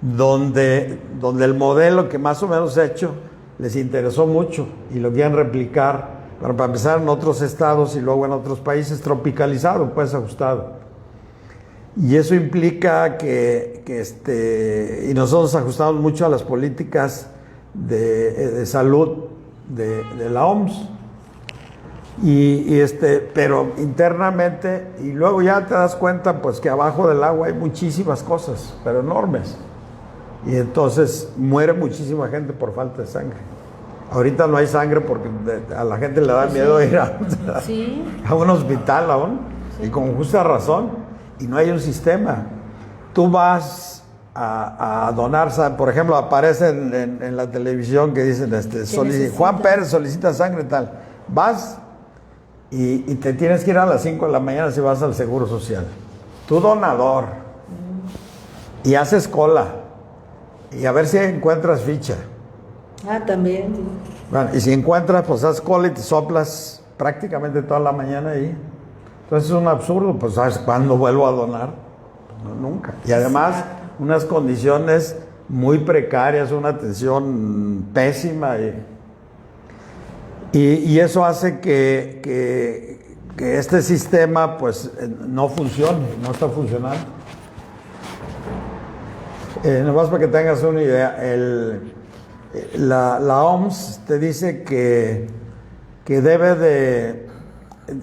donde el modelo que más o menos hecho les interesó mucho y lo quieren replicar, para empezar en otros estados y luego en otros países, tropicalizado, pues ajustado. Y eso implica y nosotros ajustamos mucho a las políticas de salud de la OMS. Pero internamente, y luego ya te das cuenta pues que abajo del agua hay muchísimas cosas, pero enormes. Y entonces muere muchísima gente por falta de sangre. Ahorita no hay sangre porque a la gente le da miedo ir a un hospital aún, y con justa razón, y no hay un sistema. Tú vas a donar, por ejemplo, aparece en la televisión que dicen Juan Pérez solicita sangre, tal. Vas y te tienes que ir a las 5 de la mañana si vas al Seguro Social. Tú donador. Y haces cola. Y a ver si encuentras ficha. También. Sí. Bueno, y si encuentras, pues haces cola y te soplas prácticamente toda la mañana ahí. Entonces es un absurdo, pues ¿sabes cuándo vuelvo a donar? No, nunca. Y además, unas condiciones muy precarias, una atención pésima. Y eso hace que este sistema pues no funcione, no está funcionando. Nomás para que tengas una idea, la OMS te dice que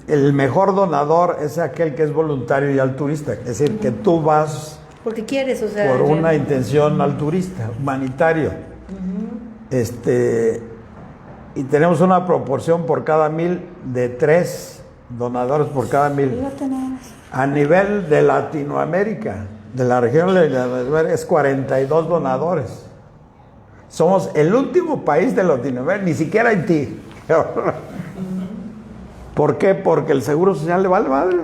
el mejor donador es aquel que es voluntario y altruista, es decir, que tú vas porque quieres, o sea, por una intención altruista, humanitario. Y tenemos una proporción por cada 1,000 de 3 donadores por cada 1,000. A nivel de Latinoamérica, de la región de Latinoamérica, es 42 donadores. Somos el último país de Latinoamérica, ni siquiera Haití. ¿Por qué? Porque el Seguro Social le vale madre.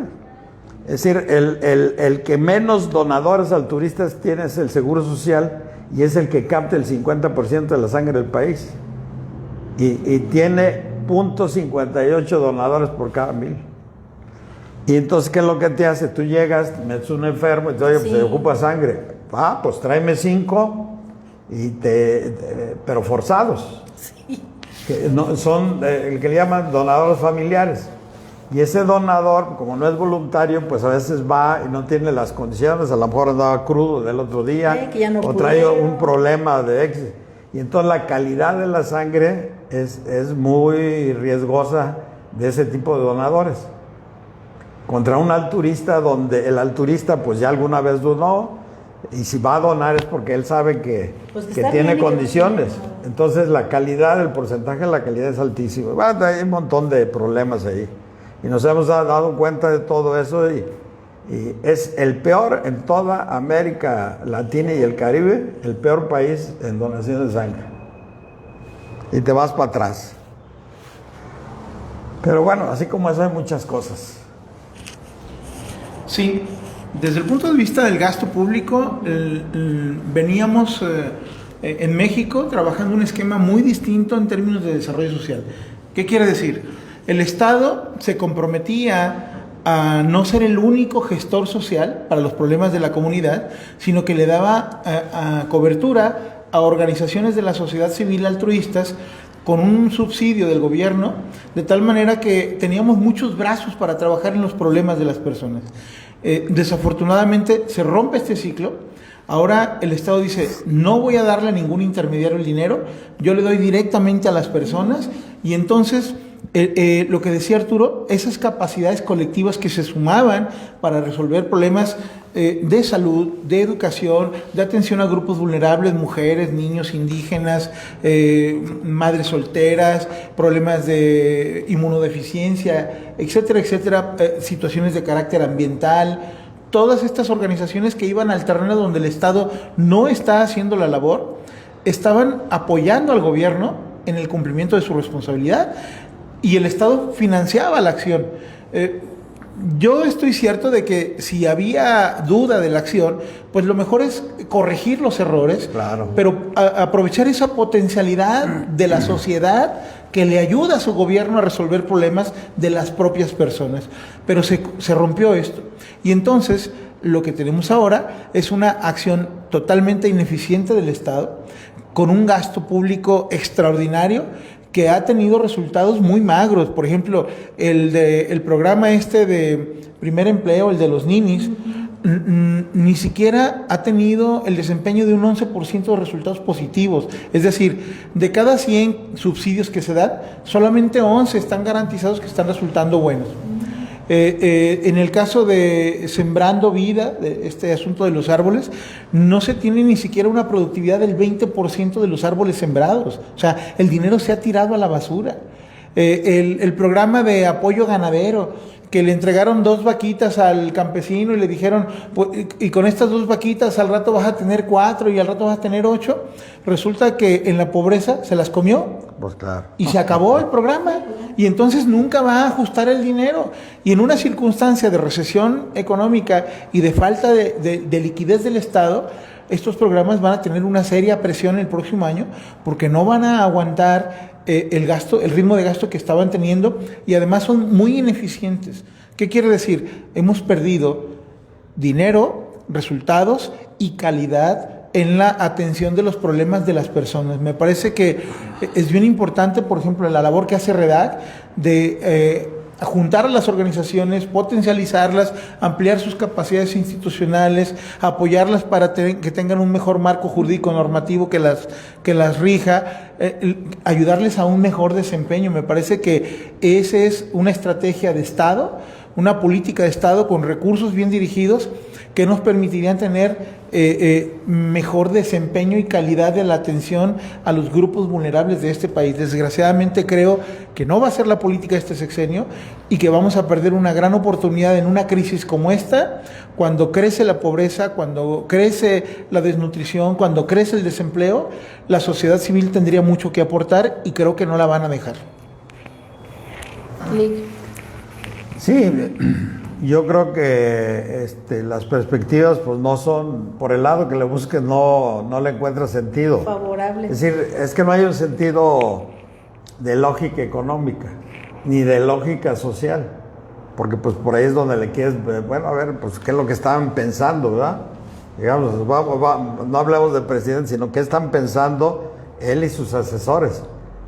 Es decir, el que menos donadores altruistas tiene es el Seguro Social y es el que capta el 50% de la sangre del país. Y tiene 0.58 donadores por cada 1000. Y entonces, ¿qué es lo que te hace? Tú llegas, metes un enfermo y te oye, pues se ocupa sangre. Pues tráeme 5, pero forzados. Sí. Que no, son el que le llaman donadores familiares. Y ese donador, como no es voluntario, pues a veces va y no tiene las condiciones, a lo mejor andaba crudo del otro día, que ya no o trae un problema de éxito. Y entonces la calidad de la sangre es muy riesgosa de ese tipo de donadores. Contra un alturista, donde el alturista pues ya alguna vez donó, y si va a donar es porque él sabe que tiene condiciones. Entonces la calidad, el porcentaje de la calidad es altísimo. Bueno, hay un montón de problemas ahí. Y nos hemos dado cuenta de todo eso y es el peor en toda América Latina y el Caribe, el peor país en donación de sangre. Y te vas para atrás. Pero bueno, así como eso hay muchas cosas. Sí, desde el punto de vista del gasto público, veníamos en México trabajando un esquema muy distinto en términos de desarrollo social. ¿Qué quiere decir? El Estado se comprometía a no ser el único gestor social para los problemas de la comunidad, sino que le daba cobertura a organizaciones de la sociedad civil altruistas con un subsidio del gobierno, de tal manera que teníamos muchos brazos para trabajar en los problemas de las personas. Desafortunadamente se rompe este ciclo. Ahora el Estado dice, no voy a darle a ningún intermediario el dinero, yo le doy directamente a las personas, y entonces lo que decía Arturo, esas capacidades colectivas que se sumaban para resolver problemas de salud, de educación, de atención a grupos vulnerables, mujeres, niños indígenas, madres solteras, problemas de inmunodeficiencia, etcétera, etcétera, situaciones de carácter ambiental. Todas estas organizaciones que iban al terreno donde el Estado no está haciendo la labor, estaban apoyando al gobierno en el cumplimiento de su responsabilidad y el Estado financiaba la acción. Yo estoy cierto de que si había duda de la acción, pues lo mejor es corregir los errores, claro, pero aprovechar esa potencialidad de la sociedad que le ayuda a su gobierno a resolver problemas de las propias personas. Pero se rompió esto. Y entonces lo que tenemos ahora es una acción totalmente ineficiente del Estado, con un gasto público extraordinario que ha tenido resultados muy magros. Por ejemplo, el programa de primer empleo, el de los ninis, ni siquiera ha tenido el desempeño de un 11% de resultados positivos. Es decir, de cada 100 subsidios que se dan, solamente 11 están garantizados que están resultando buenos. En el caso de Sembrando Vida, de este asunto de los árboles, no se tiene ni siquiera una productividad del 20% de los árboles sembrados. O sea, el dinero se ha tirado a la basura. El programa de apoyo ganadero, que le entregaron 2 vaquitas al campesino y le dijeron, pues, y con estas 2 vaquitas al rato vas a tener 4 y al rato vas a tener 8, resulta que en la pobreza se las comió. Pues claro. Y se acabó el programa, y entonces nunca va a ajustar el dinero. Y en una circunstancia de recesión económica y de falta de liquidez del Estado, estos programas van a tener una seria presión el próximo año, porque no van a aguantar el ritmo de gasto que estaban teniendo, y además son muy ineficientes. ¿Qué quiere decir? Hemos perdido dinero, resultados y calidad en la atención de los problemas de las personas. Me parece que es bien importante, por ejemplo, la labor que hace REDAC de juntar a las organizaciones, potencializarlas, ampliar sus capacidades institucionales, apoyarlas para que tengan un mejor marco jurídico normativo que las rija, ayudarles a un mejor desempeño. Me parece que esa es una estrategia de Estado, una política de Estado con recursos bien dirigidos que nos permitirían tener mejor desempeño y calidad de la atención a los grupos vulnerables de este país. Desgraciadamente creo que no va a ser la política de este sexenio y que vamos a perder una gran oportunidad en una crisis como esta, cuando crece la pobreza, cuando crece la desnutrición, cuando crece el desempleo. La sociedad civil tendría mucho que aportar y creo que no la van a dejar. Lic. Sí, yo creo que las perspectivas pues no son, por el lado que le busques no le encuentra sentido. Favorables. Es decir, es que no hay un sentido de lógica económica, ni de lógica social, porque pues por ahí es donde le quieres, bueno, a ver, pues qué es lo que estaban pensando, ¿verdad? Digamos, no hablemos del presidente, sino qué están pensando él y sus asesores.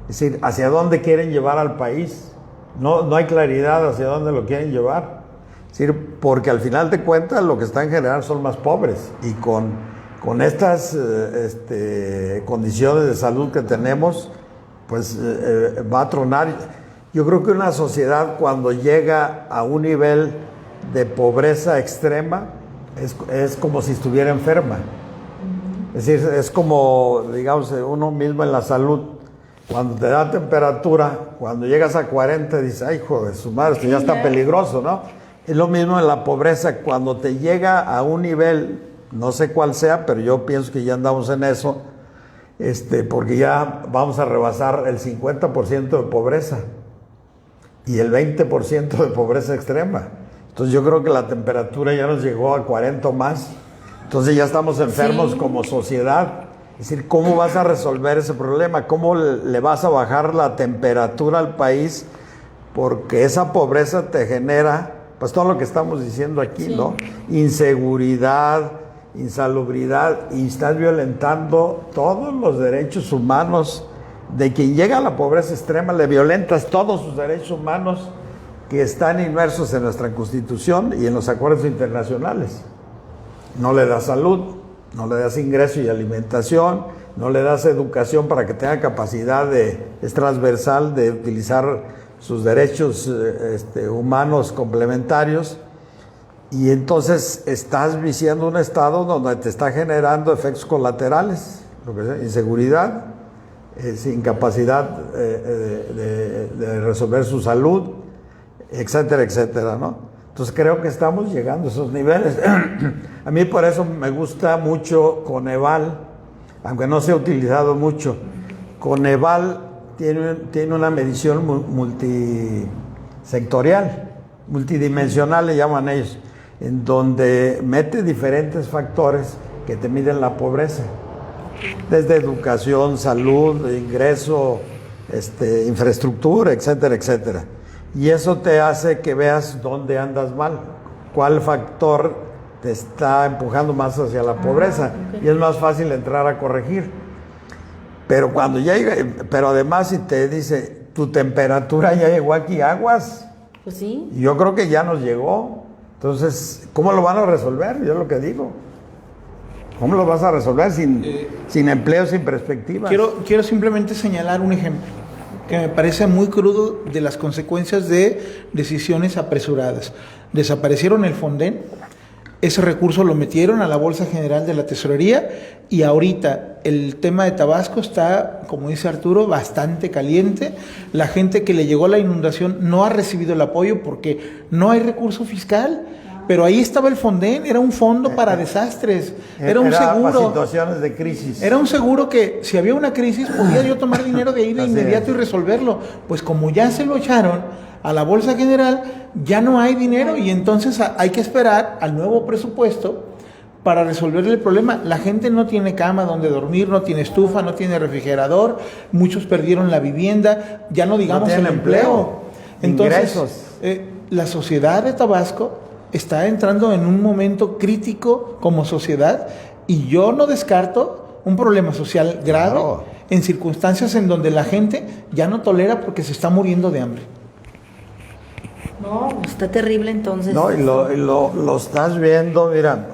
Es decir, hacia dónde quieren llevar al país. No hay claridad hacia dónde lo quieren llevar. Es decir, porque al final de cuentas lo que están generando son más pobres. Y con estas condiciones de salud que tenemos, pues va a tronar. Yo creo que una sociedad cuando llega a un nivel de pobreza extrema es como si estuviera enferma. Es decir, es como, digamos, uno mismo en la salud. Cuando te da temperatura, cuando llegas a 40, dices, ay, hijo de su madre, esto ya está peligroso, ¿no? Es lo mismo en la pobreza, cuando te llega a un nivel, no sé cuál sea, pero yo pienso que ya andamos en eso, porque ya vamos a rebasar el 50% de pobreza y el 20% de pobreza extrema. Entonces yo creo que la temperatura ya nos llegó a 40 o más. Entonces ya estamos enfermos como sociedad. Es decir, ¿cómo vas a resolver ese problema? ¿Cómo le vas a bajar la temperatura al país? Porque esa pobreza te genera, pues todo lo que estamos diciendo aquí, ¿no? Inseguridad, insalubridad, y estás violentando todos los derechos humanos. De quien llega a la pobreza extrema, le violentas todos sus derechos humanos que están inmersos en nuestra Constitución y en los acuerdos internacionales. No le das salud, no le das ingreso y alimentación, no le das educación para que tenga capacidad es transversal de utilizar sus derechos humanos complementarios, y entonces estás viciando un estado donde te está generando efectos colaterales, lo que sea, inseguridad, incapacidad de resolver su salud, etcétera, etcétera, ¿no? Entonces creo que estamos llegando a esos niveles. A mí por eso me gusta mucho Coneval, aunque no se ha utilizado mucho. Coneval tiene una medición multisectorial, multidimensional le llaman ellos, en donde mete diferentes factores que te miden la pobreza, desde educación, salud, ingreso, infraestructura, etcétera, etcétera. Y eso te hace que veas dónde andas mal, cuál factor te está empujando más hacia la pobreza, y es más fácil entrar a corregir. Pero cuando ya llega, pero además si te dice, tu temperatura ya llegó aquí, aguas. Pues sí. Yo creo que ya nos llegó. Entonces, ¿cómo lo van a resolver? Yo es lo que digo. ¿Cómo lo vas a resolver sin empleo, sin perspectivas? Quiero simplemente señalar un ejemplo que me parece muy crudo de las consecuencias de decisiones apresuradas. Desaparecieron el Fonden, ese recurso lo metieron a la Bolsa General de la Tesorería, y ahorita el tema de Tabasco está, como dice Arturo, bastante caliente. La gente que le llegó la inundación no ha recibido el apoyo porque no hay recurso fiscal. Pero ahí estaba el Fonden, era un fondo para desastres, era un seguro. Para situaciones de crisis. Era un seguro que si había una crisis podía yo tomar dinero de ahí de inmediato y resolverlo. Pues como ya se lo echaron a la Bolsa General, ya no hay dinero, y entonces hay que esperar al nuevo presupuesto para resolver el problema. La gente no tiene cama donde dormir, no tiene estufa, no tiene refrigerador, muchos perdieron la vivienda, ya no digamos el empleo. Entonces, la sociedad de Tabasco está entrando en un momento crítico como sociedad, y yo no descarto un problema social grave en circunstancias en donde la gente ya no tolera porque se está muriendo de hambre. No, está terrible entonces. No, y lo estás viendo, mira,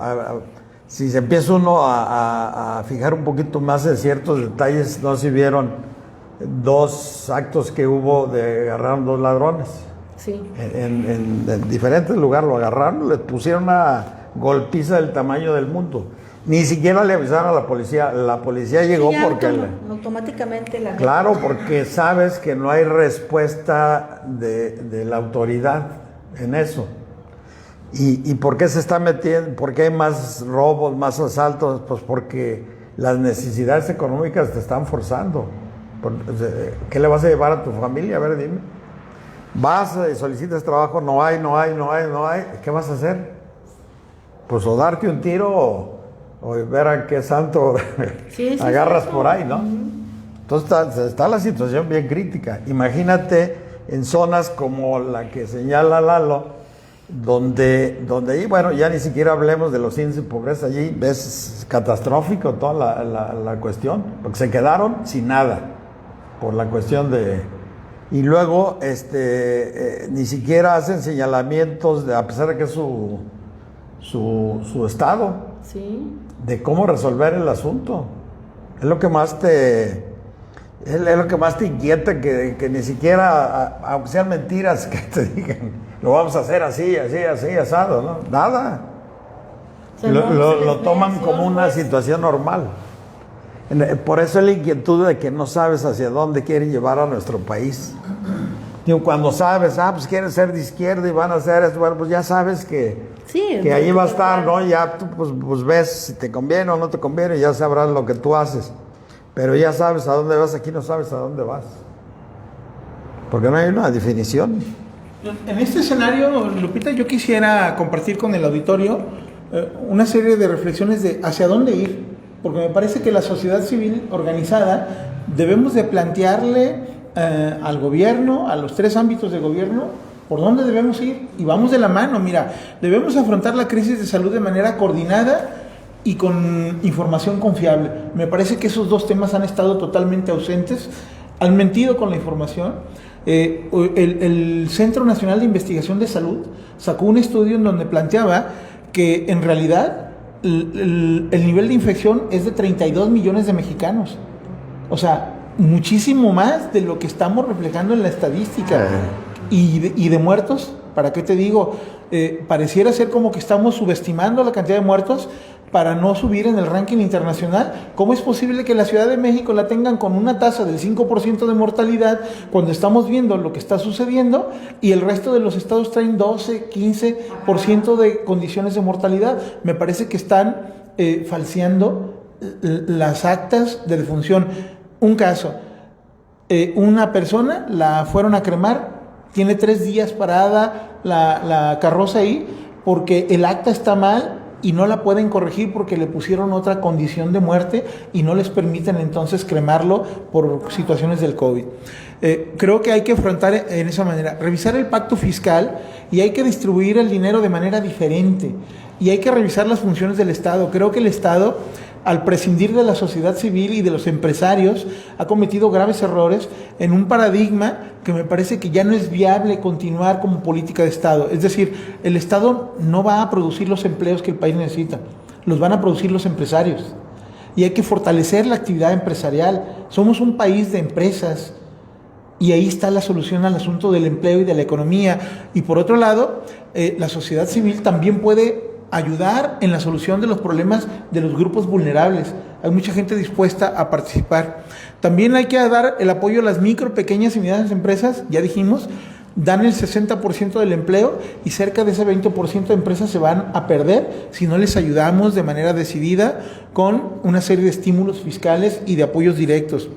si se empieza uno a fijar un poquito más en ciertos detalles, no sé si vieron 2 actos que hubo de agarraron 2 ladrones. Sí. En diferentes lugares lo agarraron, le pusieron una golpiza del tamaño del mundo. Ni siquiera le avisaron a la policía. La policía llegó porque... automáticamente la... Claro, porque sabes que no hay respuesta de la autoridad en eso. ¿Y por qué se está metiendo? ¿Por qué hay más robos, más asaltos? Pues porque las necesidades económicas te están forzando. ¿Qué le vas a llevar a tu familia? A ver, dime. Vas y solicitas trabajo, no hay. ¿Qué vas a hacer? Pues o darte un tiro o ver a qué santo agarras por ahí, ¿no? Entonces está la situación bien crítica. Imagínate en zonas como la que señala Lalo, donde ahí, bueno, ya ni siquiera hablemos de los índices de pobreza, allí es catastrófico toda la cuestión, porque se quedaron sin nada por la cuestión de... Y luego ni siquiera hacen señalamientos, a pesar de que es su estado, Sí. de cómo resolver el asunto. Es lo que más te inquieta, que ni siquiera, aunque sean mentiras, que te digan, lo vamos a hacer así, asado, ¿no? Nada. O sea, no Lo se toman les como una pues. situación normal. Por eso es la inquietud de que no sabes hacia dónde quieren llevar a nuestro país. Digo, cuando sabes, pues quieren ser de izquierda y van a hacer esto, bueno, pues ya sabes que ahí va a estar, ¿no? Ya tú pues ves si te conviene o no te conviene, ya sabrás lo que tú haces. Pero ya sabes a dónde vas, aquí no sabes a dónde vas. Porque no hay una definición. En este escenario, Lupita, yo quisiera compartir con el auditorio una serie de reflexiones de hacia dónde ir, porque me parece que la sociedad civil organizada debemos de plantearle al gobierno, a los 3 ámbitos de gobierno, por dónde debemos ir, y vamos de la mano. Mira, debemos afrontar la crisis de salud de manera coordinada y con información confiable. Me parece que esos 2 temas han estado totalmente ausentes, han mentido con la información. El Centro Nacional de Investigación de Salud sacó un estudio en donde planteaba que en realidad el nivel de infección es de 32 millones de mexicanos. O sea, muchísimo más de lo que estamos reflejando en la estadística. Y de muertos, ¿para qué te digo? Pareciera ser como que estamos subestimando la cantidad de muertos para no subir en el ranking internacional. ¿Cómo es posible que la Ciudad de México la tengan con una tasa del 5% de mortalidad cuando estamos viendo lo que está sucediendo y el resto de los estados traen 12, 15% de condiciones de mortalidad? Me parece que están falseando las actas de defunción. Un caso, una persona la fueron a cremar, tiene 3 días parada la carroza ahí porque el acta está mal y no la pueden corregir porque le pusieron otra condición de muerte y no les permiten entonces cremarlo por situaciones del COVID. Creo que hay que afrontar en esa manera, revisar el pacto fiscal y hay que distribuir el dinero de manera diferente y hay que revisar las funciones del Estado. Creo que el Estado, al prescindir de la sociedad civil y de los empresarios, ha cometido graves errores en un paradigma que me parece que ya no es viable continuar como política de Estado. Es decir, el Estado no va a producir los empleos que el país necesita, los van a producir los empresarios. Y hay que fortalecer la actividad empresarial. Somos un país de empresas y ahí está la solución al asunto del empleo y de la economía. Y por otro lado, la sociedad civil también puede ayudar en la solución de los problemas de los grupos vulnerables. Hay mucha gente dispuesta a participar. También hay que dar el apoyo a las micro, pequeñas y medianas empresas. Ya dijimos, dan el 60% del empleo y cerca de ese 20% de empresas se van a perder si no les ayudamos de manera decidida con una serie de estímulos fiscales y de apoyos directos.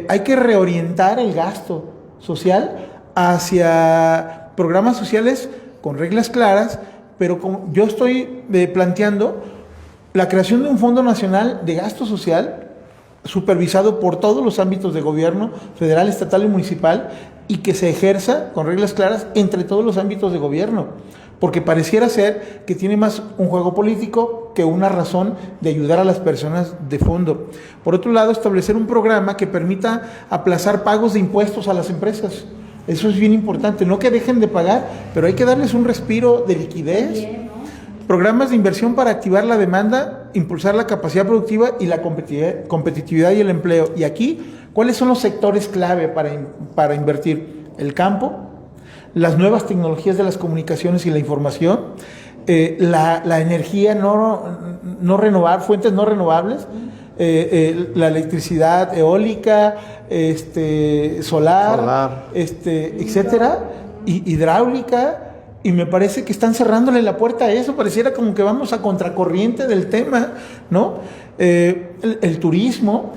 Hay que reorientar el gasto social hacia programas sociales con reglas claras, pero como yo estoy planteando la creación de un Fondo Nacional de Gasto Social supervisado por todos los ámbitos de gobierno, federal, estatal y municipal, y que se ejerza con reglas claras entre todos los ámbitos de gobierno, porque pareciera ser que tiene más un juego político que una razón de ayudar a las personas de fondo. Por otro lado, establecer un programa que permita aplazar pagos de impuestos a las empresas. Eso es bien importante, no que dejen de pagar, pero hay que darles un respiro de liquidez. Bien, ¿no? Programas de inversión para activar la demanda, impulsar la capacidad productiva y la competitividad y el empleo. Y aquí, ¿cuáles son los sectores clave para invertir? El campo, las nuevas tecnologías de las comunicaciones y la información, la energía no renovar, fuentes no renovables, la electricidad eólica, solar. Etcétera, hidráulica, y me parece que están cerrándole la puerta a eso. Pareciera como que vamos a contracorriente del tema, ¿no? El turismo,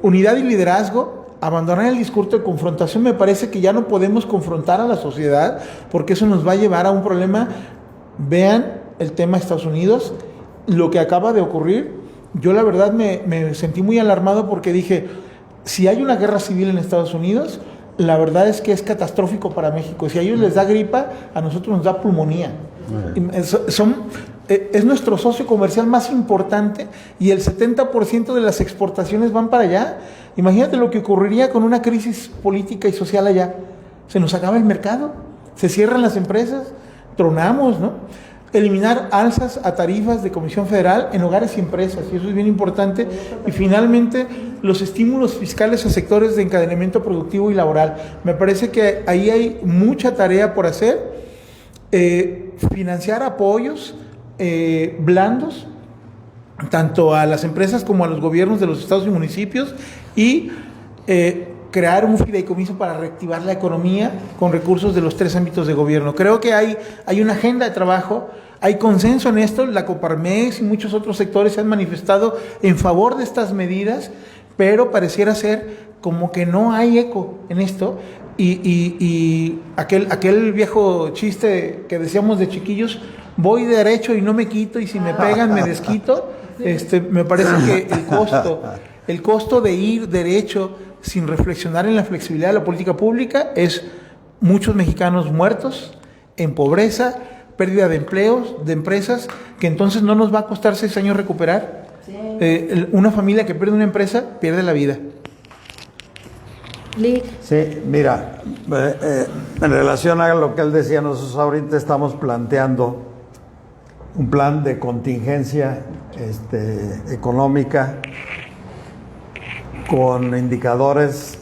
unidad y liderazgo, abandonar el discurso de confrontación. Me parece que ya no podemos confrontar a la sociedad porque eso nos va a llevar a un problema. Vean el tema de Estados Unidos, lo que acaba de ocurrir. Yo la verdad me sentí muy alarmado porque dije, si hay una guerra civil en Estados Unidos, la verdad es que es catastrófico para México. Si a ellos les da gripa, a nosotros nos da pulmonía. Es nuestro socio comercial más importante y el 70% de las exportaciones van para allá. Imagínate lo que ocurriría con una crisis política y social allá. Se nos acaba el mercado, se cierran las empresas, tronamos, ¿no? Eliminar alzas a tarifas de Comisión Federal en hogares y empresas, y eso es bien importante. Y finalmente, los estímulos fiscales a sectores de encadenamiento productivo y laboral. Me parece que ahí hay mucha tarea por hacer. Financiar apoyos blandos, tanto a las empresas como a los gobiernos de los estados y municipios, y crear un fideicomiso para reactivar la economía con recursos de los 3 ámbitos de gobierno. Creo que hay una agenda de trabajo, hay consenso en esto. La Coparmex y muchos otros sectores se han manifestado en favor de estas medidas, pero pareciera ser como que no hay eco en esto. Y aquel viejo chiste que decíamos de chiquillos, voy derecho y no me quito, y si me pegan me desquito. Me parece que el costo de ir derecho sin reflexionar en la flexibilidad de la política pública es muchos mexicanos muertos, en pobreza, pérdida de empleos, de empresas, que entonces no nos va a costar 6 años recuperar. Sí. Una familia que pierde una empresa pierde la vida. Sí, mira, en relación a lo que él decía, nosotros ahorita estamos planteando un plan de contingencia económica con indicadores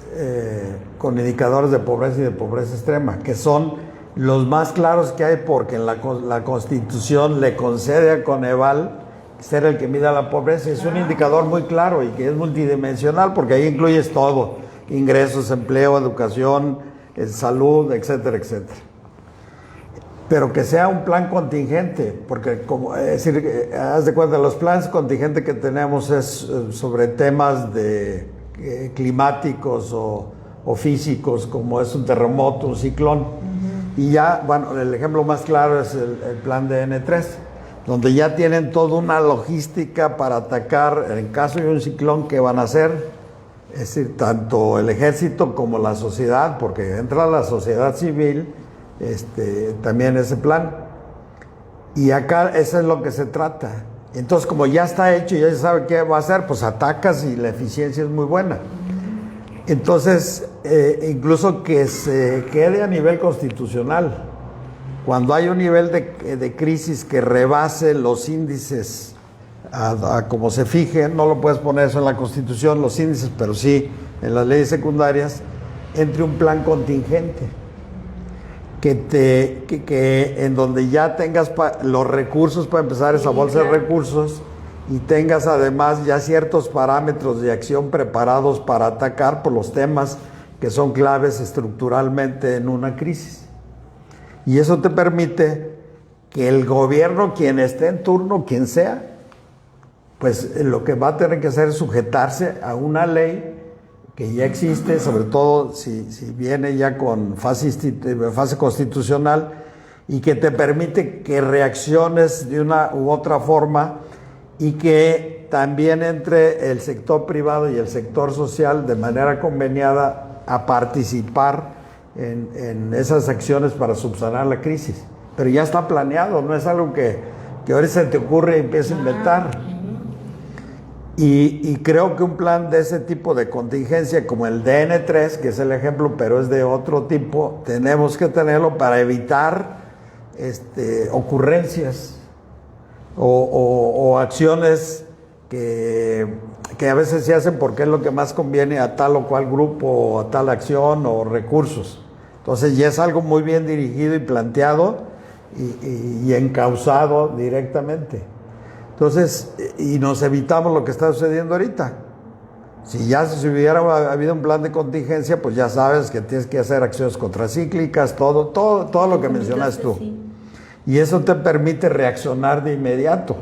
de pobreza y de pobreza extrema, que son los más claros que hay, porque la Constitución le concede a Coneval ser el que mida la pobreza. Es un indicador muy claro y que es multidimensional, porque ahí incluyes todo: ingresos, empleo, educación, salud, etcétera, etcétera. Pero que sea un plan contingente, porque es decir, haz de cuenta, los planes contingentes que tenemos es sobre temas climáticos o físicos, como es un terremoto, un ciclón. Uh-huh. Y ya, bueno, el ejemplo más claro es el plan de N3, donde ya tienen toda una logística para atacar en caso de un ciclón que van a hacer. Es decir, tanto el ejército como la sociedad, porque entra la sociedad civil, también ese plan. Y acá eso es lo que se trata. Entonces, como ya está hecho y ya se sabe qué va a hacer, pues atacas y la eficiencia es muy buena. Entonces, incluso que se quede a nivel constitucional. Cuando hay un nivel de crisis que rebase los índices a como se fije, no lo puedes poner eso en la Constitución, los índices, pero sí en las leyes secundarias, entre un plan contingente que en donde ya tengas los recursos para empezar esa bolsa de recursos, y tengas además ya ciertos parámetros de acción preparados para atacar por los temas que son claves estructuralmente en una crisis. Y eso te permite que el gobierno, quien esté en turno, quien sea, pues lo que va a tener que hacer es sujetarse a una ley que ya existe, sobre todo si viene ya con fase constitucional, y que te permite que reacciones de una u otra forma, y que también entre el sector privado y el sector social de manera conveniada a participar en esas acciones para subsanar la crisis. Pero ya está planeado, no es algo que ahora se te ocurre y empieza a inventar. Y creo que un plan de ese tipo de contingencia, como el DN3, que es el ejemplo, pero es de otro tipo, tenemos que tenerlo para evitar ocurrencias o acciones que a veces se hacen porque es lo que más conviene a tal o cual grupo, o a tal acción o recursos. Entonces ya es algo muy bien dirigido y planteado y encauzado directamente. Entonces, y nos evitamos lo que está sucediendo ahorita. Si hubiera habido un plan de contingencia, pues ya sabes que tienes que hacer acciones contracíclicas, todo lo que mencionas tú. Sí. Y eso te permite reaccionar de inmediato.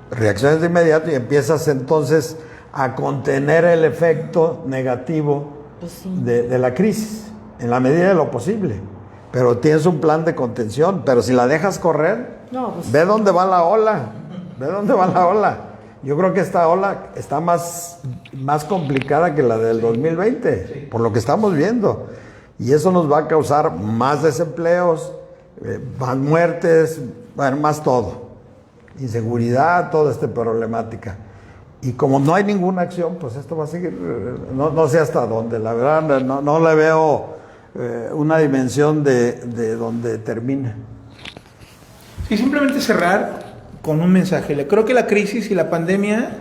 Reacciones de inmediato y empiezas entonces a contener el efecto negativo Pues sí. de la crisis, en la medida de lo posible. Pero tienes un plan de contención, pero si la dejas correr, No, pues, ve dónde va la ola, ve dónde va la ola. Yo creo que esta ola está más complicada que la del 2020, por lo que estamos viendo. Y eso nos va a causar más desempleos, más muertes, bueno, más todo. Inseguridad, toda esta problemática. Y como no hay ninguna acción, pues esto va a seguir, no sé hasta dónde. La verdad, no le veo una dimensión de donde termina. Sí, simplemente cerrar con un mensaje. Creo que la crisis y la pandemia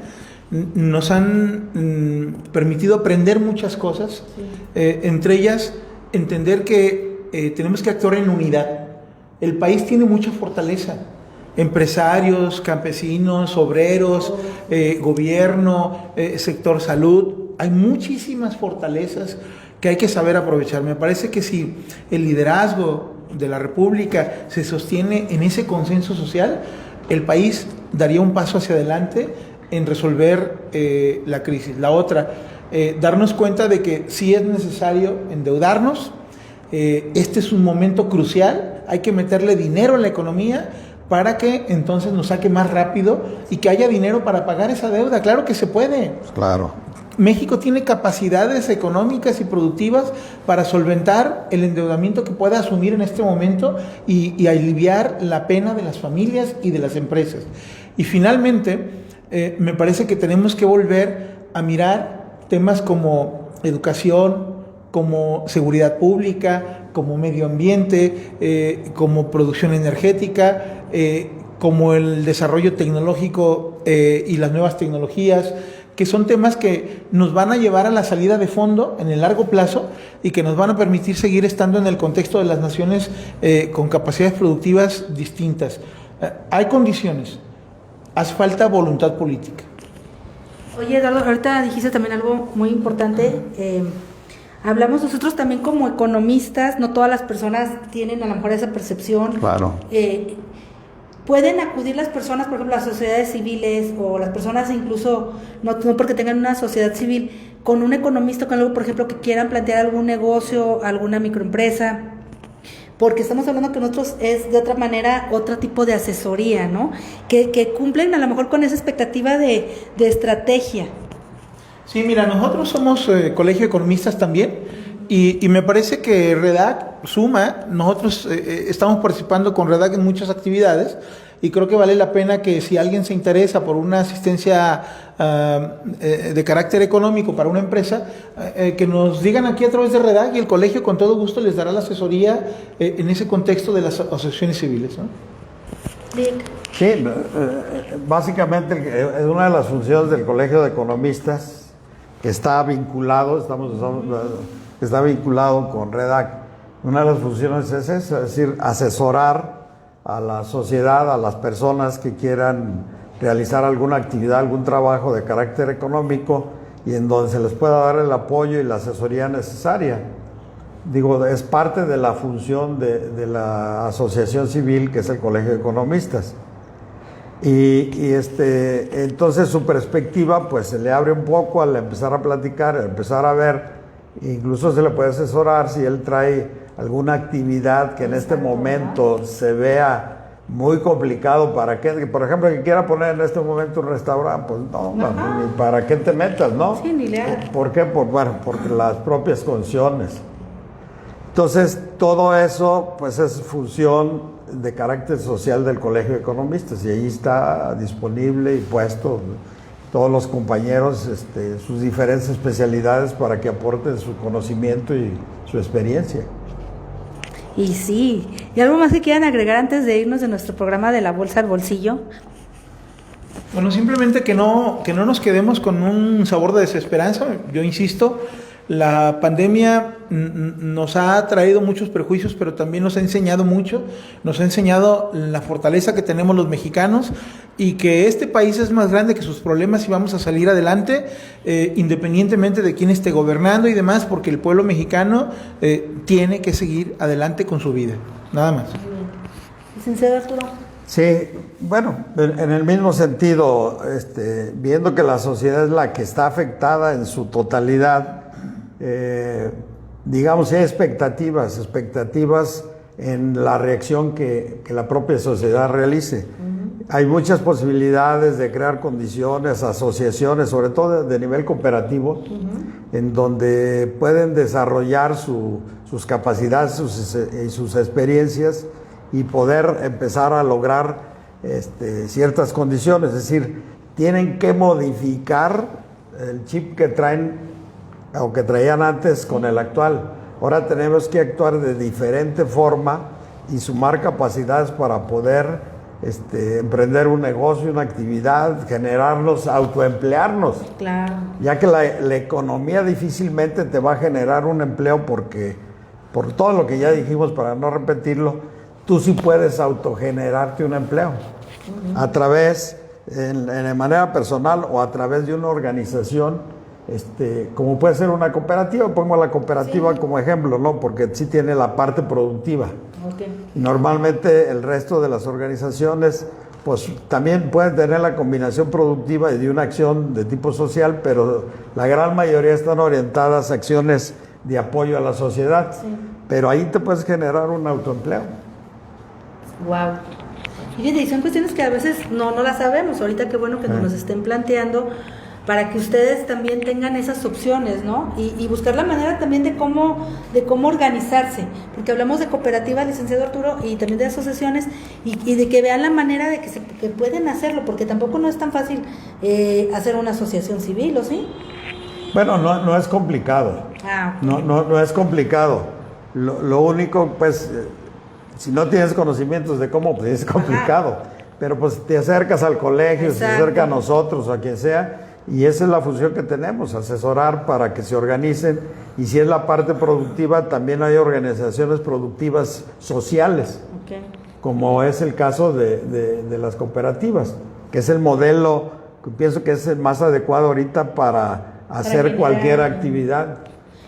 nos han permitido aprender muchas cosas, sí. Entre ellas entender que tenemos que actuar en unidad. El país tiene mucha fortaleza. Empresarios, campesinos, obreros, gobierno, sector salud. Hay muchísimas fortalezas que hay que saber aprovechar. Me parece que si el liderazgo de la República se sostiene en ese consenso social, el país daría un paso hacia adelante en resolver la crisis. La otra, darnos cuenta de que sí es necesario endeudarnos. Este es un momento crucial, hay que meterle dinero en la economía para que entonces nos saque más rápido y que haya dinero para pagar esa deuda. Claro que se puede. Claro. México tiene capacidades económicas y productivas para solventar el endeudamiento que pueda asumir en este momento y aliviar la pena de las familias y de las empresas. Y finalmente, me parece que tenemos que volver a mirar temas como educación, como seguridad pública, como medio ambiente, como producción energética, como el desarrollo tecnológico y las nuevas tecnologías, que son temas que nos van a llevar a la salida de fondo en el largo plazo y que nos van a permitir seguir estando en el contexto de las naciones con capacidades productivas distintas. Hay condiciones, hace falta voluntad política. Oye, Eduardo, ahorita dijiste también algo muy importante. Hablamos nosotros también como economistas, no todas las personas tienen a lo mejor esa percepción. Claro. Pueden acudir las personas, por ejemplo, las sociedades civiles o las personas incluso, no porque tengan una sociedad civil, con un economista, con algo, por ejemplo, que quieran plantear algún negocio, alguna microempresa, porque estamos hablando que nosotros es de otra manera, otro tipo de asesoría, ¿no? Que cumplen a lo mejor con esa expectativa de estrategia. Sí, mira, nosotros somos colegio de economistas también y me parece que REDAC suma, nosotros estamos participando con REDAC en muchas actividades y creo que vale la pena que si alguien se interesa por una asistencia de carácter económico para una empresa, que nos digan aquí a través de REDAC y el colegio con todo gusto les dará la asesoría en ese contexto de las asociaciones civiles, ¿no? Sí, básicamente es una de las funciones del Colegio de Economistas que está vinculado, está vinculado con REDAC. Una de las funciones es esa, es decir, asesorar a la sociedad, a las personas que quieran realizar alguna actividad, algún trabajo de carácter económico y en donde se les pueda dar el apoyo y la asesoría necesaria. Digo, es parte de la función de la asociación civil que es el Colegio de Economistas. Entonces su perspectiva pues se le abre un poco al empezar a platicar, al empezar a ver, incluso se le puede asesorar si él trae alguna actividad que en este momento se vea muy complicado para que, por ejemplo, que quiera poner en este momento un restaurante, pues no, ni para qué te metas, ¿no? Sí, ni le hagas. ¿Por qué? Porque las propias condiciones. Entonces, todo eso pues es función de carácter social del Colegio de Economistas y ahí está disponible y puesto todos los compañeros sus diferentes especialidades para que aporten su conocimiento y su experiencia. Y sí, ¿y algo más que quieran agregar antes de irnos de nuestro programa de la bolsa al bolsillo? Bueno, simplemente que no nos quedemos con un sabor de desesperanza. Yo insisto, la pandemia nos ha traído muchos perjuicios, pero también nos ha enseñado mucho, nos ha enseñado la fortaleza que tenemos los mexicanos y que este país es más grande que sus problemas y vamos a salir adelante independientemente de quién esté gobernando y demás, porque el pueblo mexicano tiene que seguir adelante con su vida, nada más. Licenciado Arturo. Sí, bueno, en el mismo sentido, viendo que la sociedad es la que está afectada en su totalidad, digamos, hay expectativas en la reacción que la propia sociedad realice. Hay muchas posibilidades de crear condiciones, asociaciones, sobre todo de nivel cooperativo, en donde pueden desarrollar sus capacidades y sus experiencias y poder empezar a lograr ciertas condiciones. Es decir, tienen que modificar el chip que traen o que traían antes con el actual. Ahora tenemos que actuar de diferente forma y sumar capacidades para poder emprender un negocio, una actividad, generarnos, autoemplearnos. Claro. Ya que la economía difícilmente te va a generar un empleo porque, por todo lo que ya dijimos, para no repetirlo, tú sí puedes autogenerarte un empleo a través, de manera personal o a través de una organización, como puede ser una cooperativa. Pongo a la cooperativa como ejemplo, ¿no? Porque sí tiene la parte productiva. Okay. Normalmente el resto de las organizaciones pues también pueden tener la combinación productiva y de una acción de tipo social, pero la gran mayoría están orientadas a acciones de apoyo a la sociedad. Sí. Pero ahí te puedes generar un autoempleo. Wow. Y fíjate, son cuestiones que a veces no las sabemos. Ahorita qué bueno que nos las estén planteando para que ustedes también tengan esas opciones, ¿no? Y buscar la manera también de cómo organizarse, porque hablamos de cooperativas, licenciado Arturo, y también de asociaciones, y de que vean la manera de que pueden hacerlo, porque tampoco no es tan fácil hacer una asociación civil, ¿o sí? Bueno, no es complicado. Okay. No es complicado. Lo único, pues, si no tienes conocimientos de cómo, pues es complicado. Ajá. Pero pues te acercas al colegio, Exacto. Se acerca a nosotros o a quien sea, y esa es la función que tenemos, asesorar para que se organicen. Y si es la parte productiva, también hay organizaciones productivas sociales, como es el caso de las cooperativas, que es el modelo que pienso que es el más adecuado ahorita para hacer cualquier actividad.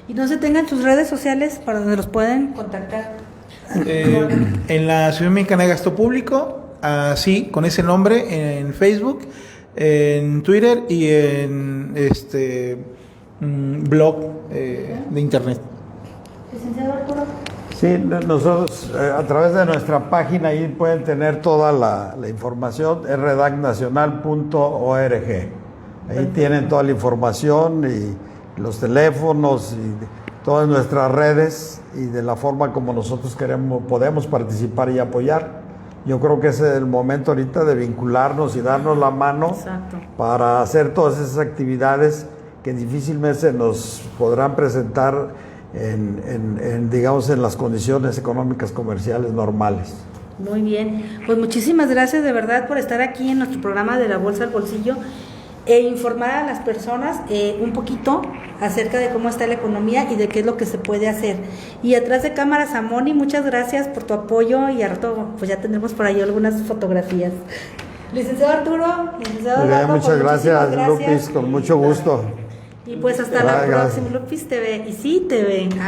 Y no se tengan sus redes sociales para donde los pueden contactar. En la Asociación Mexicana de Gasto Público, así, con ese nombre, en Facebook, en Twitter y en blog de internet. Licenciado Arturo. Sí, nosotros a través de nuestra página ahí pueden tener toda la información, redacnacional.org. Ahí tienen toda la información y los teléfonos y todas nuestras redes y de la forma como nosotros podemos participar y apoyar. Yo creo que ese es el momento ahorita de vincularnos y darnos la mano. Exacto. Para hacer todas esas actividades que difícilmente nos podrán presentar digamos, en las condiciones económicas comerciales normales. Muy bien, pues muchísimas gracias de verdad por estar aquí en nuestro programa de La Bolsa al Bolsillo e informar a las personas un poquito acerca de cómo está la economía y de qué es lo que se puede hacer. Y atrás de cámaras, a Moni, muchas gracias por tu apoyo y a rato pues ya tendremos por ahí algunas fotografías. Licenciado Arturo, licenciado Rafa, muchas gracias, Lupis, con mucho gusto. Y pues hasta la próxima, Lupis TV, y sí te ven. Sí.